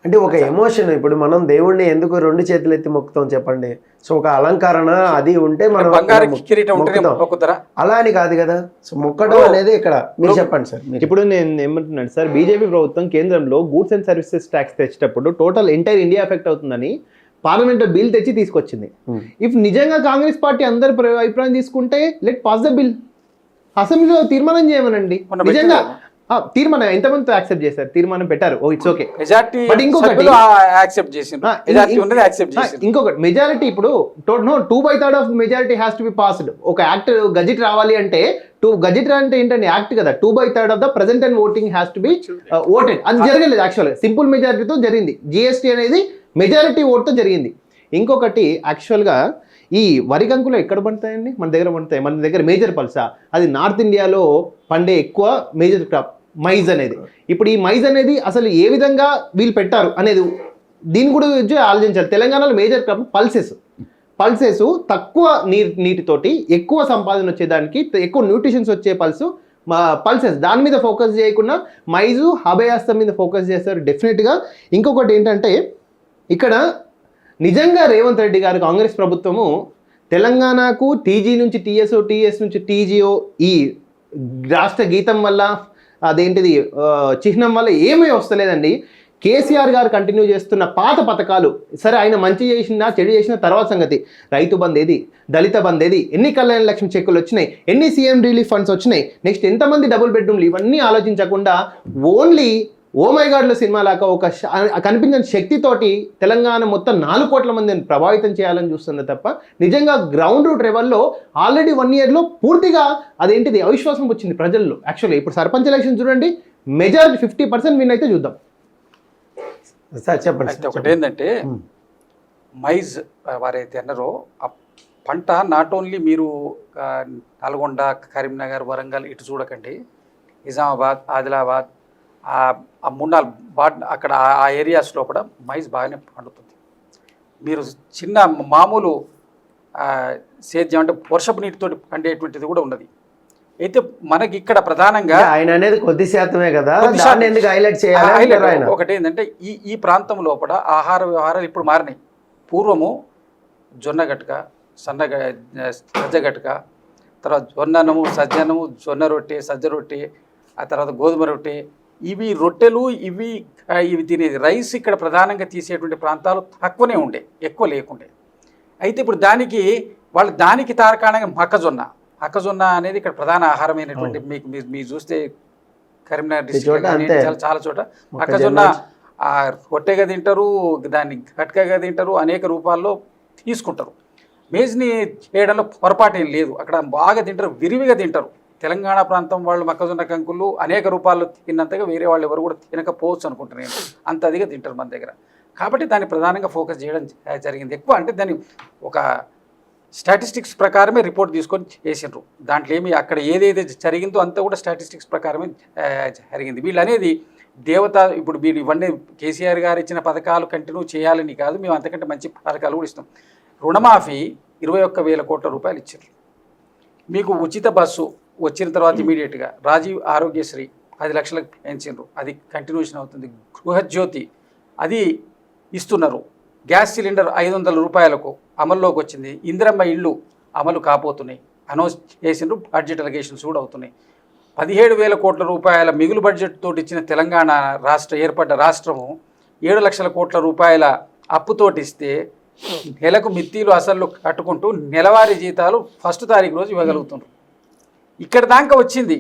A: అంటే ఒక ఎమోషన్. ఇప్పుడు మనం దేవుణ్ణి ఎందుకు 2 చేతులు ఎత్తి మొక్కుతాం చెప్పండి? సో ఒక అలంకరణ అది ఉంటే మనం
C: బంగారు కిరీటం ఉంటే మొక్కుతారా?
A: అలా అని కాదు కదా. సో మొక్కడం అనేది ఇక్కడ మీరు చెప్పండి సార్.
D: ఇప్పుడు నేను ఏమంటున్నాను సార్, బీజేపీ ప్రభుత్వం కేంద్రంలో గూడ్స్ అండ్ సర్వీసెస్ ట్యాక్స్ తెచ్చేటప్పుడు టోటల్ ఎంటైర్ ఇండియా ఎఫెక్ట్ అవుతుందని పార్లమెంట్ బిల్ తెచ్చి తీసుకొచ్చింది. ఇఫ్ నిజంగా కాంగ్రెస్ పార్టీ అందరి అభిప్రాయం తీసుకుంటే లెట్ పాస్ ద బిల్, అసెంబ్లీలో తీర్మానం చేయమనండి. నిజంగా తీర్మానం ఎంతమంది యాక్సెప్ట్ చేశారు? తీర్మానం పెట్టారు, ఓ ఇట్స్ ఓకే. బట్ ఇంకొకటి మెజారిటీ ఇప్పుడు 2/3 of majority has to be passed. ఒక యాక్ట్ గజెట్ రావాలి అంటే గజెట్ అంటే ఏంటంటే యాక్ట్ కదా, 2/3 of the present and voting has to be voted. అది జరగలేదు యాక్చువల్గా, సింపుల్ మెజారిటీతో జరిగింది. జిఎస్టీ అనేది మెజారిటీ ఓట్తో జరిగింది. ఇంకొకటి యాక్చువల్గా ఈ వరి కంకులు ఎక్కడ పండుతాయండి? మన దగ్గర పండుతాయి. మన దగ్గర మేజర్ పల్సా, అది నార్త్ ఇండియాలో పండే ఎక్కువ మేజర్ క్రాప్ మైజ్ అనేది. ఇప్పుడు ఈ మైజ్ అనేది అసలు ఏ విధంగా వీళ్ళు పెట్టారు అనేది దీని కూడా ఆలోచించాలి. తెలంగాణలో మేజర్ క్రాప్ పల్సెస్ తక్కువ నీటితోటి ఎక్కువ సంపాదన వచ్చేదానికి, ఎక్కువ న్యూట్రిషన్స్ వచ్చే పల్సెస్ దాని మీద ఫోకస్ చేయకుండా మైజు హబయాస్తం మీద ఫోకస్ చేస్తారు డెఫినెట్గా. ఇంకొకటి ఏంటంటే ఇక్కడ నిజంగా రేవంత్ రెడ్డి గారు కాంగ్రెస్ ప్రభుత్వము తెలంగాణకు టీజీ నుంచి టీఎస్ఓ, టీఎస్ నుంచి టీజీఓ ఈ రాష్ట్ర గీతం వల్ల అదేంటిది చిహ్నం వల్ల ఏమీ వస్తలేదండి. కేసీఆర్ గారు కంటిన్యూ చేస్తున్న పాత పథకాలు, సరే ఆయన మంచి చేసినా చెడు చేసిన తర్వాత సంగతి, రైతు బంద్ ఏది, దళిత బంద్ ఏది, ఎన్ని కళ్యాణ లక్ష్మి చెక్కులు వచ్చినాయి, ఎన్ని సీఎం రిలీఫ్ ఫండ్స్ వచ్చినాయి, నెక్స్ట్ ఎంతమంది డబుల్ బెడ్రూమ్లు, ఇవన్నీ ఆలోచించకుండా ఓన్లీ ఓ మై గాడ్లో సినిమా లాగా ఒక కనిపించిన శక్తితోటి తెలంగాణ మొత్తం 4 కోట్ల మందిని ప్రభావితం చేయాలని చూస్తుంది తప్ప నిజంగా గ్రౌండ్ రూట్ లెవెల్లో ఆల్రెడీ 1 ఇయర్లో పూర్తిగా అదేంటిది అవిశ్వాసం వచ్చింది ప్రజల్లో. యాక్చువల్లీ ఇప్పుడు సర్పంచ్ ఎలక్షన్ చూడండి, మెజారిటీ 50% విన్ అయితే చూద్దాం.
A: సార్ చెప్పండి.
C: ఒకటి ఏంటంటే మైజ్ వారైతే అన్నారో ఆ పంట నాట్ ఓన్లీ మీరు నల్గొండ, కరీంనగర్, వరంగల్ ఇటు చూడకండి, నిజామాబాద్, ఆదిలాబాద్, ఆ 3-4 అక్కడ ఆ ఏరియాస్లో కూడా మైజ్ బాగానే పండుతుంది. మీరు చిన్న మామూలు సేద్యం అంటే వర్షపు నీటితో పండేటువంటిది కూడా ఉన్నది. అయితే మనకి ఇక్కడ ప్రధానంగా
A: ఆయన అనేది కొద్ది శాతమే కదా, ఎందుకు హైలైట్ చేయాలి?
C: ఒకటి ఏంటంటే ఈ ప్రాంతం లోపల ఆహార వ్యవహారాలు ఇప్పుడు మారినాయి. పూర్వము జొన్న గట్క, సజ్జ గట్క, తర్వాత జొన్ననము, సజ్జనము, జొన్న రొట్టె, సజ్జ రొట్టె, ఆ తర్వాత గోధుమ రొట్టె, ఇవి రొట్టెలు, ఇవి తినేది. రైస్ ఇక్కడ ప్రధానంగా తీసేటువంటి ప్రాంతాలు తక్కువనే ఉండే, ఎక్కువ లేకుండే. అయితే ఇప్పుడు దానికి తార్కాణంగా మొక్కజొన్న అనేది ఇక్కడ ప్రధాన ఆహారమైనటువంటి, మీకు మీరు చూస్తే కరీంనగర్ డిస్ట్రిక్ట్ చాలా చోట మొక్కజొన్న రొట్టెగా తింటారు, దాన్ని గట్కగా తింటారు, అనేక రూపాల్లో తీసుకుంటారు. మేజ్ని చేయడంలో పొరపాటు ఏం లేదు, అక్కడ బాగా తింటారు, విరివిగా తింటారు. తెలంగాణ ప్రాంతం వాళ్ళు మొక్కజొన్న కంకులు అనేక రూపాల్లో తిన్నంతగా వేరే వాళ్ళు ఎవరు కూడా తినకపోవచ్చు అనుకుంటున్నాను, అంత అదిగా తింటారు మన దగ్గర. కాబట్టి దాన్ని ప్రధానంగా ఫోకస్ చేయడం జరిగింది ఎక్కువ. అంటే దాన్ని ఒక స్టాటిస్టిక్స్ ప్రకారమే రిపోర్ట్ తీసుకొని చేసిండ్రు. దాంట్లో ఏమి అక్కడ ఏదైతే జరిగిందో అంతా కూడా స్టాటిస్టిక్స్ ప్రకారమే జరిగింది. వీళ్ళు అనేది దేవత, ఇప్పుడు వీళ్ళు ఇవన్నీ కేసీఆర్ గారు ఇచ్చిన పథకాలు కంటిన్యూ చేయాలని కాదు, మేము అంతకంటే మంచి పథకాలు కూడా ఇస్తాం. రుణమాఫీ 21,000 కోట్ల రూపాయలు ఇచ్చారు. మీకు ఉచిత బస్సు వచ్చిన తర్వాత ఇమీడియట్గా రాజీవ్ ఆరోగ్యశ్రీ 10 లక్షలకు పెంచిండ్రు, అది కంటిన్యూషన్ అవుతుంది. గృహజ్యోతి అది ఇస్తున్నారు. గ్యాస్ సిలిండర్ 500 రూపాయలకు అమల్లోకి వచ్చింది. ఇందిరమ్మ ఇళ్ళు అమలు కాబోతున్నాయి, అనౌన్స్ చేసిండ్రు. బడ్జెట్ అలిగేషన్స్ కూడా అవుతున్నాయి. 17,000 కోట్ల రూపాయల మిగులు బడ్జెట్ తోటి ఇచ్చిన తెలంగాణ ఏర్పడ్డ రాష్ట్రము 7 లక్షల కోట్ల రూపాయల అప్పుతోటి ఇస్తే నెలకు మిత్తీలు అసలు కట్టుకుంటూ నెలవారీ జీతాలు 1వ తారీఖు రోజు ఇవ్వగలుగుతున్నారు. ఇక్కడ దాకా వచ్చింది.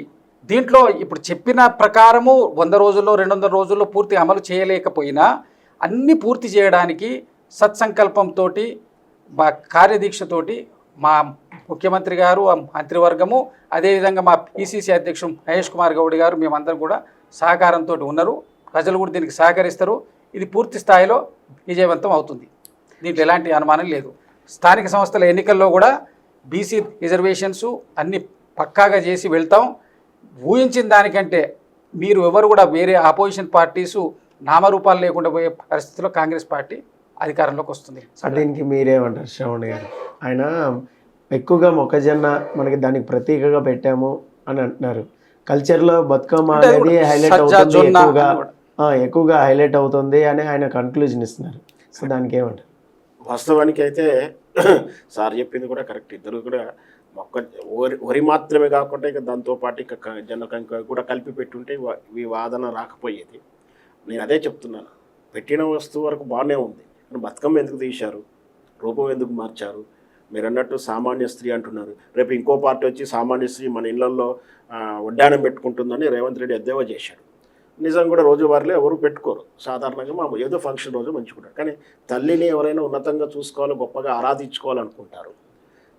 C: దీంట్లో ఇప్పుడు చెప్పిన ప్రకారము 100 రోజుల్లో 200 రోజుల్లో పూర్తి అమలు చేయలేకపోయినా అన్నీ పూర్తి చేయడానికి సత్సంకల్పంతో, మా కార్యదీక్షతోటి మా ముఖ్యమంత్రి గారు, మంత్రివర్గము, అదేవిధంగా మా పిసిసి అధ్యక్షుడు మహేష్ కుమార్ గౌడ్ గారు, మేమందరం కూడా సహకారంతో ఉన్నారు. ప్రజలు కూడా దీనికి సహకరిస్తారు. ఇది పూర్తి స్థాయిలో విజయవంతం అవుతుంది, దీంట్లో ఎలాంటి అనుమానం లేదు. స్థానిక సంస్థల ఎన్నికల్లో కూడా బీసీ రిజర్వేషన్స్ అన్నీ పక్కాగా చేసి వెళ్తాం. ఊహించిన దానికంటే మీరు ఎవరు కూడా వేరే ఆపోజిషన్ పార్టీసు నామరూపాలు లేకుండా పోయే పరిస్థితిలో కాంగ్రెస్ పార్టీ అధికారంలోకి వస్తుంది.
A: దీనికి మీరేమంటారు శ్రవణ్ గారు? ఆయన ఎక్కువగా మొక్కజొన్న మనకి దానికి ప్రతీకగా పెట్టాము అని అంటున్నారు. కల్చర్లో బతుకమ్మ అనేది హైలైట్ అవుతుంది, ఎక్కువగా హైలైట్ అవుతుంది అని ఆయన కన్క్లూజన్ ఇస్తున్నారు. సో దానికి ఏమంటారు?
B: వాస్తవానికి అయితే సార్ చెప్పింది కూడా కరెక్ట్. ఇద్దరు కూడా వరి మాత్రమే కాకుండా ఇక దాంతోపాటు ఇక జొన్న కంకి కూడా కలిపి పెట్టుంటే ఈ వాదన రాకపోయేది. నేను అదే చెప్తున్నాను, పెట్టిన వస్తువు వరకు బాగానే ఉంది, మరి బతుకమ్మ ఎందుకు తీశారు, రూపం ఎందుకు మార్చారు? మీరు అన్నట్టు సామాన్య స్త్రీ అంటున్నారు, రేపు ఇంకో పార్టీ వచ్చి సామాన్య స్త్రీ మన ఇళ్లలో వడ్డానం పెట్టుకుంటుందని రేవంత్ రెడ్డి ఎద్దేవా చేశాడు. నిజం కూడా రోజువారీలో ఎవరు పెట్టుకోరు, సాధారణంగా మా ఏదో ఫంక్షన్ రోజు మంచుకుంటారు. కానీ తల్లిని ఎవరైనా ఉన్నతంగా చూసుకోవాలి, గొప్పగా ఆరాధించుకోవాలనుకుంటారు.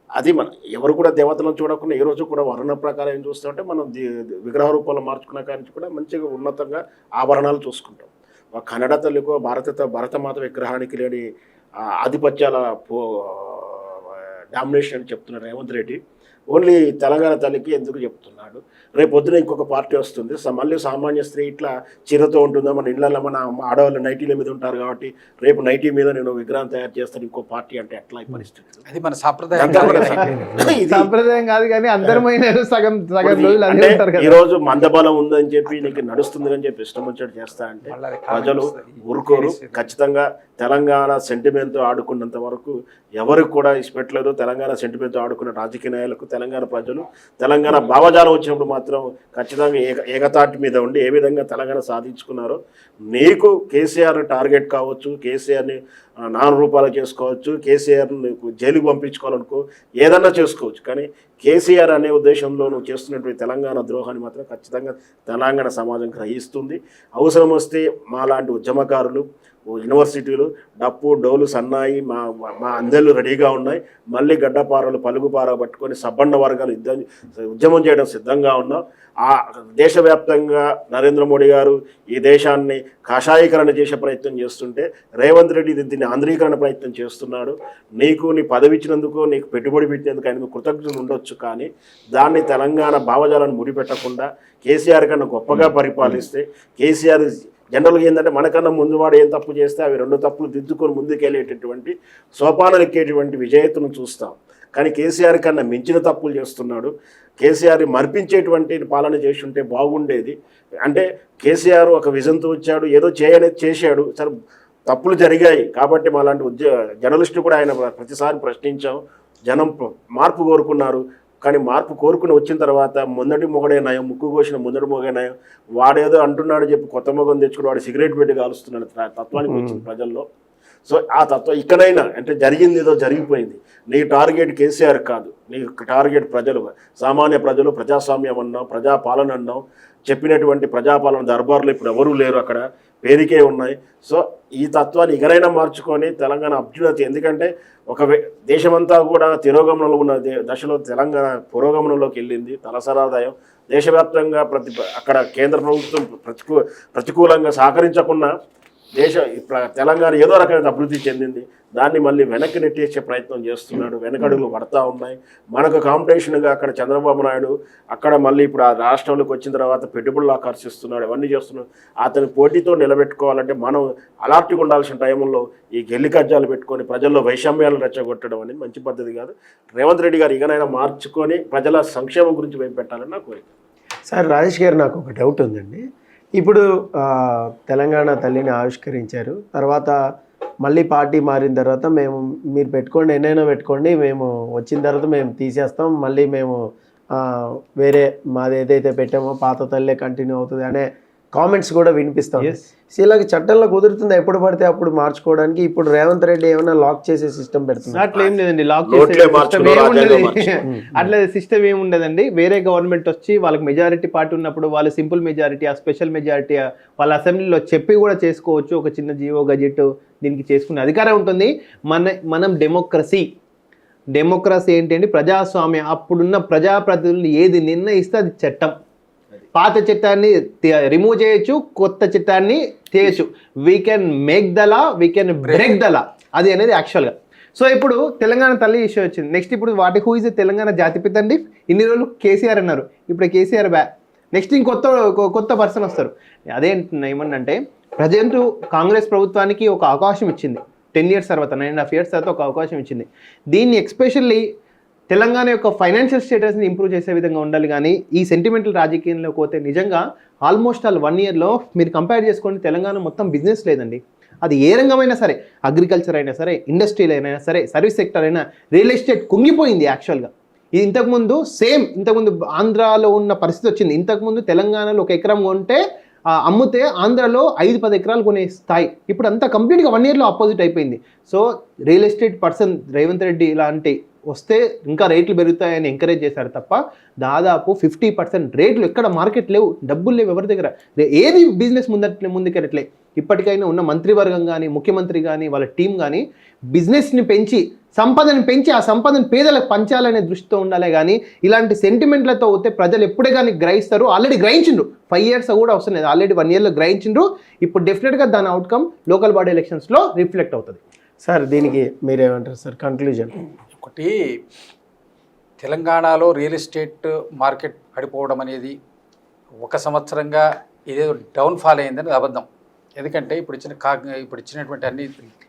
B: అది మన ఎవరు కూడా దేవతలను చూడకుండా ఏ రోజు కూడా వర్ణ ప్రకారం ఏం చూస్తామంటే మనం విగ్రహ రూపంలో మార్చుకున్న కానీ కూడా మంచిగా ఉన్నతంగా ఆభరణాలు చూసుకుంటాం. ఒక కన్నడ తల్లికో భరతమాత విగ్రహానికి లేని ఆధిపత్యాల డామినేషన్ అని చెప్తున్నారు రేవంత్ రెడ్డి. ఓన్లీ తెలంగాణ తల్లికి ఎందుకు చెప్తున్నాడు? రేపు పొద్దున ఇంకొక పార్టీ వస్తుంది, మళ్ళీ సామాన్య స్త్రీ ఇట్లా చీరతో ఉంటుందా, మన ఇళ్ళల్లో మన ఆడవాళ్ళు నైటీల మీద ఉంటారు కాబట్టి రేపు నైటీ మీద నేను విగ్రహం తయారు చేస్తాను ఇంకో పార్టీ అంటే ఎట్లా ఈ పరిస్థితి?
C: అది మన సాంప్రదాయం
D: సాంప్రదాయం కాదు కానీ అందరమైన సగం రోజులు అదే ఉంటారు కదా.
B: ఈ రోజు మందబలం ఉందని చెప్పి నీకు నడుస్తుంది అని చెప్పి ఇష్టం వచ్చేట్టు చేస్తా అంటే ప్రజలు ఊరుకోరు. ఖచ్చితంగా తెలంగాణ సెంటిమెంట్తో ఆడుకున్నంత వరకు ఎవరికి కూడా ఇష్టపెట్టలేదు. తెలంగాణ సెంటిమెంట్తో ఆడుకున్న రాజకీయ నాయకులకు తెలంగాణ ప్రజలు తెలంగాణ భావజాలం వచ్చినప్పుడు మాత్రం ఖచ్చితంగా ఏకతాటి మీద ఉండి ఏ విధంగా తెలంగాణ సాధించుకున్నారో నీకు కేసీఆర్ టార్గెట్ కావచ్చు, కేసీఆర్ని నాన్న రూపాలు చేసుకోవచ్చు, కేసీఆర్ని జైలుకు పంపించుకోవాలనుకో, ఏదన్నా చేసుకోవచ్చు. కానీ కేసీఆర్ అనే ఉద్దేశంలో నువ్వు చేస్తున్నటువంటి తెలంగాణ ద్రోహాన్ని మాత్రం ఖచ్చితంగా తెలంగాణ సమాజం గ్రహిస్తుంది. అవసరం వస్తే మాలాంటి ఉద్యమకారులు, యూనివర్సిటీలు డప్పు డోలు సన్నాయి మా అందెలు రెడీగా ఉన్నాయి. మళ్ళీ గడ్డపారలు పలుగుపార పట్టుకొని సబ్బండ వర్గాలు ఉద్యమం చేయడం సిద్ధంగా ఉన్నాం. ఆ దేశవ్యాప్తంగా నరేంద్ర మోడీ గారు ఈ దేశాన్ని కాషాయీకరణ చేసే ప్రయత్నం చేస్తుంటే రేవంత్ రెడ్డి దీన్ని ఆంధ్రీకరణ ప్రయత్నం చేస్తున్నాడు. నీ పదవి ఇచ్చినందుకు, నీకు పెట్టుబడి పెట్టినందుకు ఆయన కృతజ్ఞతలు ఉండొచ్చు, కానీ దాన్ని తెలంగాణ భావజాలను ముడిపెట్టకుండా కేసీఆర్ కన్నా గొప్పగా పరిపాలిస్తే, కేసీఆర్ జనరల్గా ఏంటంటే మనకన్నా ముందు వాడు ఏం తప్పు చేస్తే అవి రెండు తప్పులు దిద్దుకొని ముందుకెళ్ళేటటువంటి సోపానాలు ఎక్కేటువంటి విజేతను చూస్తాం. కానీ కేసీఆర్ కన్నా మించిన తప్పులు చేస్తున్నాడు. కేసీఆర్ మర్పించేటువంటి పాలన చేసి ఉంటే బాగుండేది. అంటే కేసీఆర్ ఒక విజన్తో వచ్చాడు, ఏదో చేశాడు, సరే తప్పులు జరిగాయి కాబట్టి మాలాంటి జర్నలిస్టు కూడా ఆయన ప్రతిసారి ప్రశ్నించాం. జనం మార్పు కోరుకున్నారు, కానీ మార్పు కోరుకుని వచ్చిన తర్వాత ముందడి మొగడే నయం, ముక్కు కోసిన ముందడి మొగే నయం, వాడేదో అంటున్నాడు చెప్పి కొత్త మొగం తెచ్చుకుని వాడు సిగరెట్ పెట్టి కాలుస్తున్నాడు తత్వానికి వచ్చింది ప్రజల్లో. సో ఆ తత్వం ఇక్కడైనా అంటే జరిగింది ఏదో జరిగిపోయింది. నీ టార్గెట్ కేసీఆర్ కాదు, నీ టార్గెట్ ప్రజలు, సామాన్య ప్రజలు. ప్రజాస్వామ్యం అన్నాం, ప్రజాపాలన అన్నాం, చెప్పినటువంటి ప్రజాపాలన దర్బార్లు ఇప్పుడు ఎవరూ లేరు, అక్కడ పేరుకే ఉన్నాయి. సో ఈ తత్వాన్ని ఇకనైనా మార్చుకొని తెలంగాణ అభ్యున్నతి, ఎందుకంటే దేశమంతా కూడా తిరోగమనంలో ఉన్న దశలో తెలంగాణ పురోగమనంలోకి వెళ్ళింది. తలసరాదాయం దేశవ్యాప్తంగా అక్కడ కేంద్ర ప్రభుత్వం ప్రతికూలంగా సహకరించకుండా తెలంగాణ ఏదో రకమైన అభివృద్ధి చెందింది. దాన్ని మళ్ళీ వెనక్కి నెట్టేసే ప్రయత్నం చేస్తున్నాడు. వెనకడుగులు పడతా ఉన్నాయి. మనకు కాంపిటీషన్గా అక్కడ చంద్రబాబు నాయుడు అక్కడ మళ్ళీ ఇప్పుడు ఆ రాష్ట్రంలోకి వచ్చిన తర్వాత పెట్టుబడులు ఆకర్షిస్తున్నాడు, అవన్నీ చేస్తున్నాడు. అతని పోటీతో నిలబెట్టుకోవాలంటే మనం అలర్ట్గా ఉండాల్సిన టైంలో ఈ గెల్లి కజ్జాలు పెట్టుకొని ప్రజల్లో వైషమ్యాలను రెచ్చగొట్టడం అనేది మంచి పద్ధతి కాదు. రేవంత్ రెడ్డి గారు ఇకనైనా మార్చుకొని ప్రజల సంక్షేమం గురించి వైపు పెట్టాలని నా కోరిక.
A: సార్ రాజేష్ గారు, నాకు ఒక డౌట్ ఉందండి. ఇప్పుడు తెలంగాణ తల్లిని ఆవిష్కరించారు, తర్వాత మళ్ళీ పార్టీ మారిన తర్వాత మీరు పెట్టుకోండి, ఎన్నైనా పెట్టుకోండి, మేము వచ్చిన తర్వాత మేము తీసేస్తాం, మళ్ళీ మేము వేరే మాది ఏదైతే పెట్టామో పాత తల్లే కంటిన్యూ అవుతుంది అనే కామెంట్స్ కూడా వినిపిస్తాం. ఇలాగ చట్టంలో కుదురుతుంది ఎప్పుడు పడితే అప్పుడు మార్చుకోవడానికి. ఇప్పుడు రేవంత్ రెడ్డి ఏమైనా లాక్ చేసే సిస్టమ్ పెడుతుంది?
D: అట్లా ఏం లేదండి, అట్లా సిస్టమ్ ఏమి ఉండదండి. వేరే గవర్నమెంట్ వచ్చి వాళ్ళకి మెజారిటీ పార్టీ ఉన్నప్పుడు వాళ్ళు సింపుల్ మెజారిటీ, ఆ స్పెషల్ మెజారిటీ వాళ్ళ అసెంబ్లీలో చెప్పి కూడా చేసుకోవచ్చు. ఒక చిన్న జీవో గజెట్ దీనికి చేసుకునే అధికారం ఉంటుంది. మనం డెమోక్రసీ ఏంటంటే ప్రజాస్వామ్యం. అప్పుడున్న ప్రజాప్రతినిధులు ఏది నిర్ణయిస్తే అది చట్టం. పాత చట్టాన్ని రిమూవ్ చేయొచ్చు, కొత్త చట్టాన్ని చేయొచ్చు. We can make the law, we can break the law, అది అనేది యాక్చువల్గా. సో ఇప్పుడు తెలంగాణ తల్లి ఇష్యూ వచ్చింది. నెక్స్ట్ ఇప్పుడు హూ ఇస్ తెలంగాణ జాతిపిత అండి. ఇన్ని రోజులు కేసీఆర్ అన్నారు, ఇప్పుడు కేసీఆర్ నెక్స్ట్ కొత్త పర్సన్ వస్తారు. అదే ఏమన్నంటే ప్రజెంట్ కాంగ్రెస్ ప్రభుత్వానికి ఒక అవకాశం ఇచ్చింది 10 years తర్వాత, 9.5 years తర్వాత ఒక అవకాశం ఇచ్చింది. దీన్ని ఎస్పెషల్లీ తెలంగాణ యొక్క ఫైనాన్షియల్ స్టేటస్ని ఇంప్రూవ్ చేసే విధంగా ఉండాలి. కానీ ఈ సెంటిమెంటల్ రాజకీయంలో పోతే నిజంగా ఆల్మోస్ట్ 1 yearలో మీరు కంపేర్ చేసుకోండి, తెలంగాణ మొత్తం బిజినెస్ లేదండి. అది ఏ రంగమైనా సరే, అగ్రికల్చర్ అయినా సరే, ఇండస్ట్రీలు అయినా సరే, సర్వీస్ సెక్టర్ అయినా, రియల్ ఎస్టేట్ కుంగిపోయింది యాక్చువల్గా. ఇది ఇంతకుముందు ఆంధ్రాలో ఉన్న పరిస్థితి వచ్చింది. ఇంతకుముందు తెలంగాణలో 1 ఎకరం కొంటే అమ్మితే ఆంధ్రాలో 5-10 ఎకరాలు కొనే స్థాయి. ఇప్పుడు అంతా కంప్లీట్గా 1 yearలో ఆపోజిట్ అయిపోయింది. So real estate person Revanth Reddy ఇలాంటి వస్తే ఇంకా రేట్లు పెరుగుతాయని ఎంకరేజ్ చేశారు తప్ప దాదాపు 50% రేట్లు ఎక్కడ మార్కెట్ లేవు, డబ్బులు లేవు ఎవరి దగ్గర, ఏది బిజినెస్ ముందుకెళ్ళట్లే. ఇప్పటికైనా ఉన్న మంత్రివర్గం కానీ ముఖ్యమంత్రి కానీ వాళ్ళ టీం కానీ బిజినెస్ని పెంచి సంపదను పెంచి ఆ సంపదను పేదలకు పంచాలనే దృష్టితో ఉండాలి. కానీ ఇలాంటి సెంటిమెంట్లతో వస్తే ప్రజలు ఎప్పుడే కానీ గ్రహిస్తారు. ఆల్రెడీ గ్రహించిండ్రు, 5 years కూడా అవసరం లేదు, ఆల్రెడీ 1 yearలో గ్రహించిండ్రు. ఇప్పుడు డెఫినెట్గా దాని అవుట్కమ్ లోకల్ బాడీ ఎలక్షన్స్లో రిఫ్లెక్ట్ అవుతుంది.
A: సార్ దీనికి మీరేమంటారు సార్ కంక్లూజన్?
C: ఒకటి, తెలంగాణలో రియల్ ఎస్టేట్ మార్కెట్ పడిపోవడం అనేది 1 సంవత్సరంగా ఇదేదో డౌన్ఫాల్ అయిందని అబద్ధం. ఎందుకంటే ఇప్పుడు ఇచ్చినటువంటి అన్ని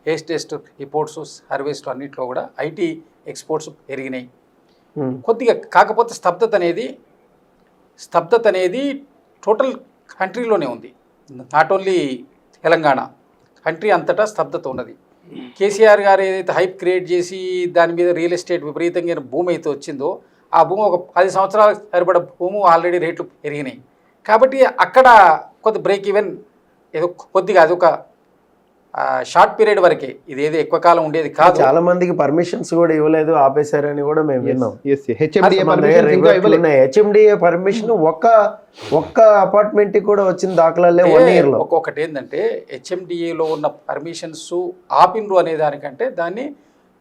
C: లేటెస్ట్ రిపోర్ట్స్ సర్వేస్ అన్నింటిలో కూడా ఐటీ ఎక్స్పోర్ట్స్ పెరిగినాయి కొద్దిగా. కాకపోతే స్తబ్దత అనేది టోటల్ కంట్రీలోనే ఉంది, నాట్ ఓన్లీ తెలంగాణ, కంట్రీ అంతటా స్తబ్దత ఉన్నది. కేసీఆర్ గారు ఏదైతే హైప్ క్రియేట్ చేసి దాని మీద రియల్ ఎస్టేట్ విపరీతంగా భూమి అయితే వచ్చిందో ఆ భూమి ఒక 10 సంవత్సరాలకు సరిపడ భూమి ఆల్రెడీ రేట్లు పెరిగినాయి. కాబట్టి అక్కడ కొద్ది బ్రేక్ ఈవెన్ ఏదో కొద్దిగా అదొక షార్ట్ పీరియడ్ వరకే, ఇదేదో ఎక్కువ కాలం ఉండేది కాదు.
A: చాలా మందికి పర్మిషన్స్ కూడా ఇవ్వలేదు, ఆపేశారని కూడా మేము విన్నాం. హెచ్ఎండిఏ పర్మిషన్ ఒక్క అపార్ట్మెంట్ కూడా వచ్చిన దాఖలాలే 1 year లో.
C: ఒక్కొక్కటి ఏంటంటే హెచ్ఎండిఏలో ఉన్న పర్మిషన్స్ ఆపిన్రు అనే దానికంటే దాన్ని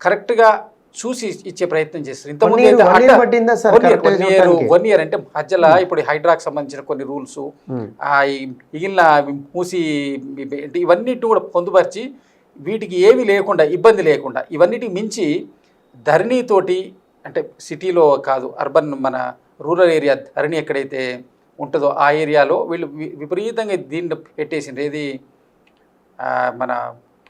C: కరెక్ట్గా చూసి ఇచ్చే ప్రయత్నం చేస్తారు. ఇంతకుముందు 1 year అంటే మధ్యలో ఇప్పుడు హైడ్రాకి సంబంధించిన కొన్ని రూల్స్ మిగిలిన మూసి ఇవన్నిటిని కూడా పొందుపరిచి వీటికి ఏమీ లేకుండా ఇబ్బంది లేకుండా ఇవన్నిటికి మించి ధరణితోటి అంటే సిటీలో కాదు అర్బన్ మన రూరల్ ఏరియా ధరణి ఎక్కడైతే ఉంటుందో ఆ ఏరియాలో వీళ్ళు విపరీతంగా దీన్ని పెట్టేసిండ్రు. ఏది మన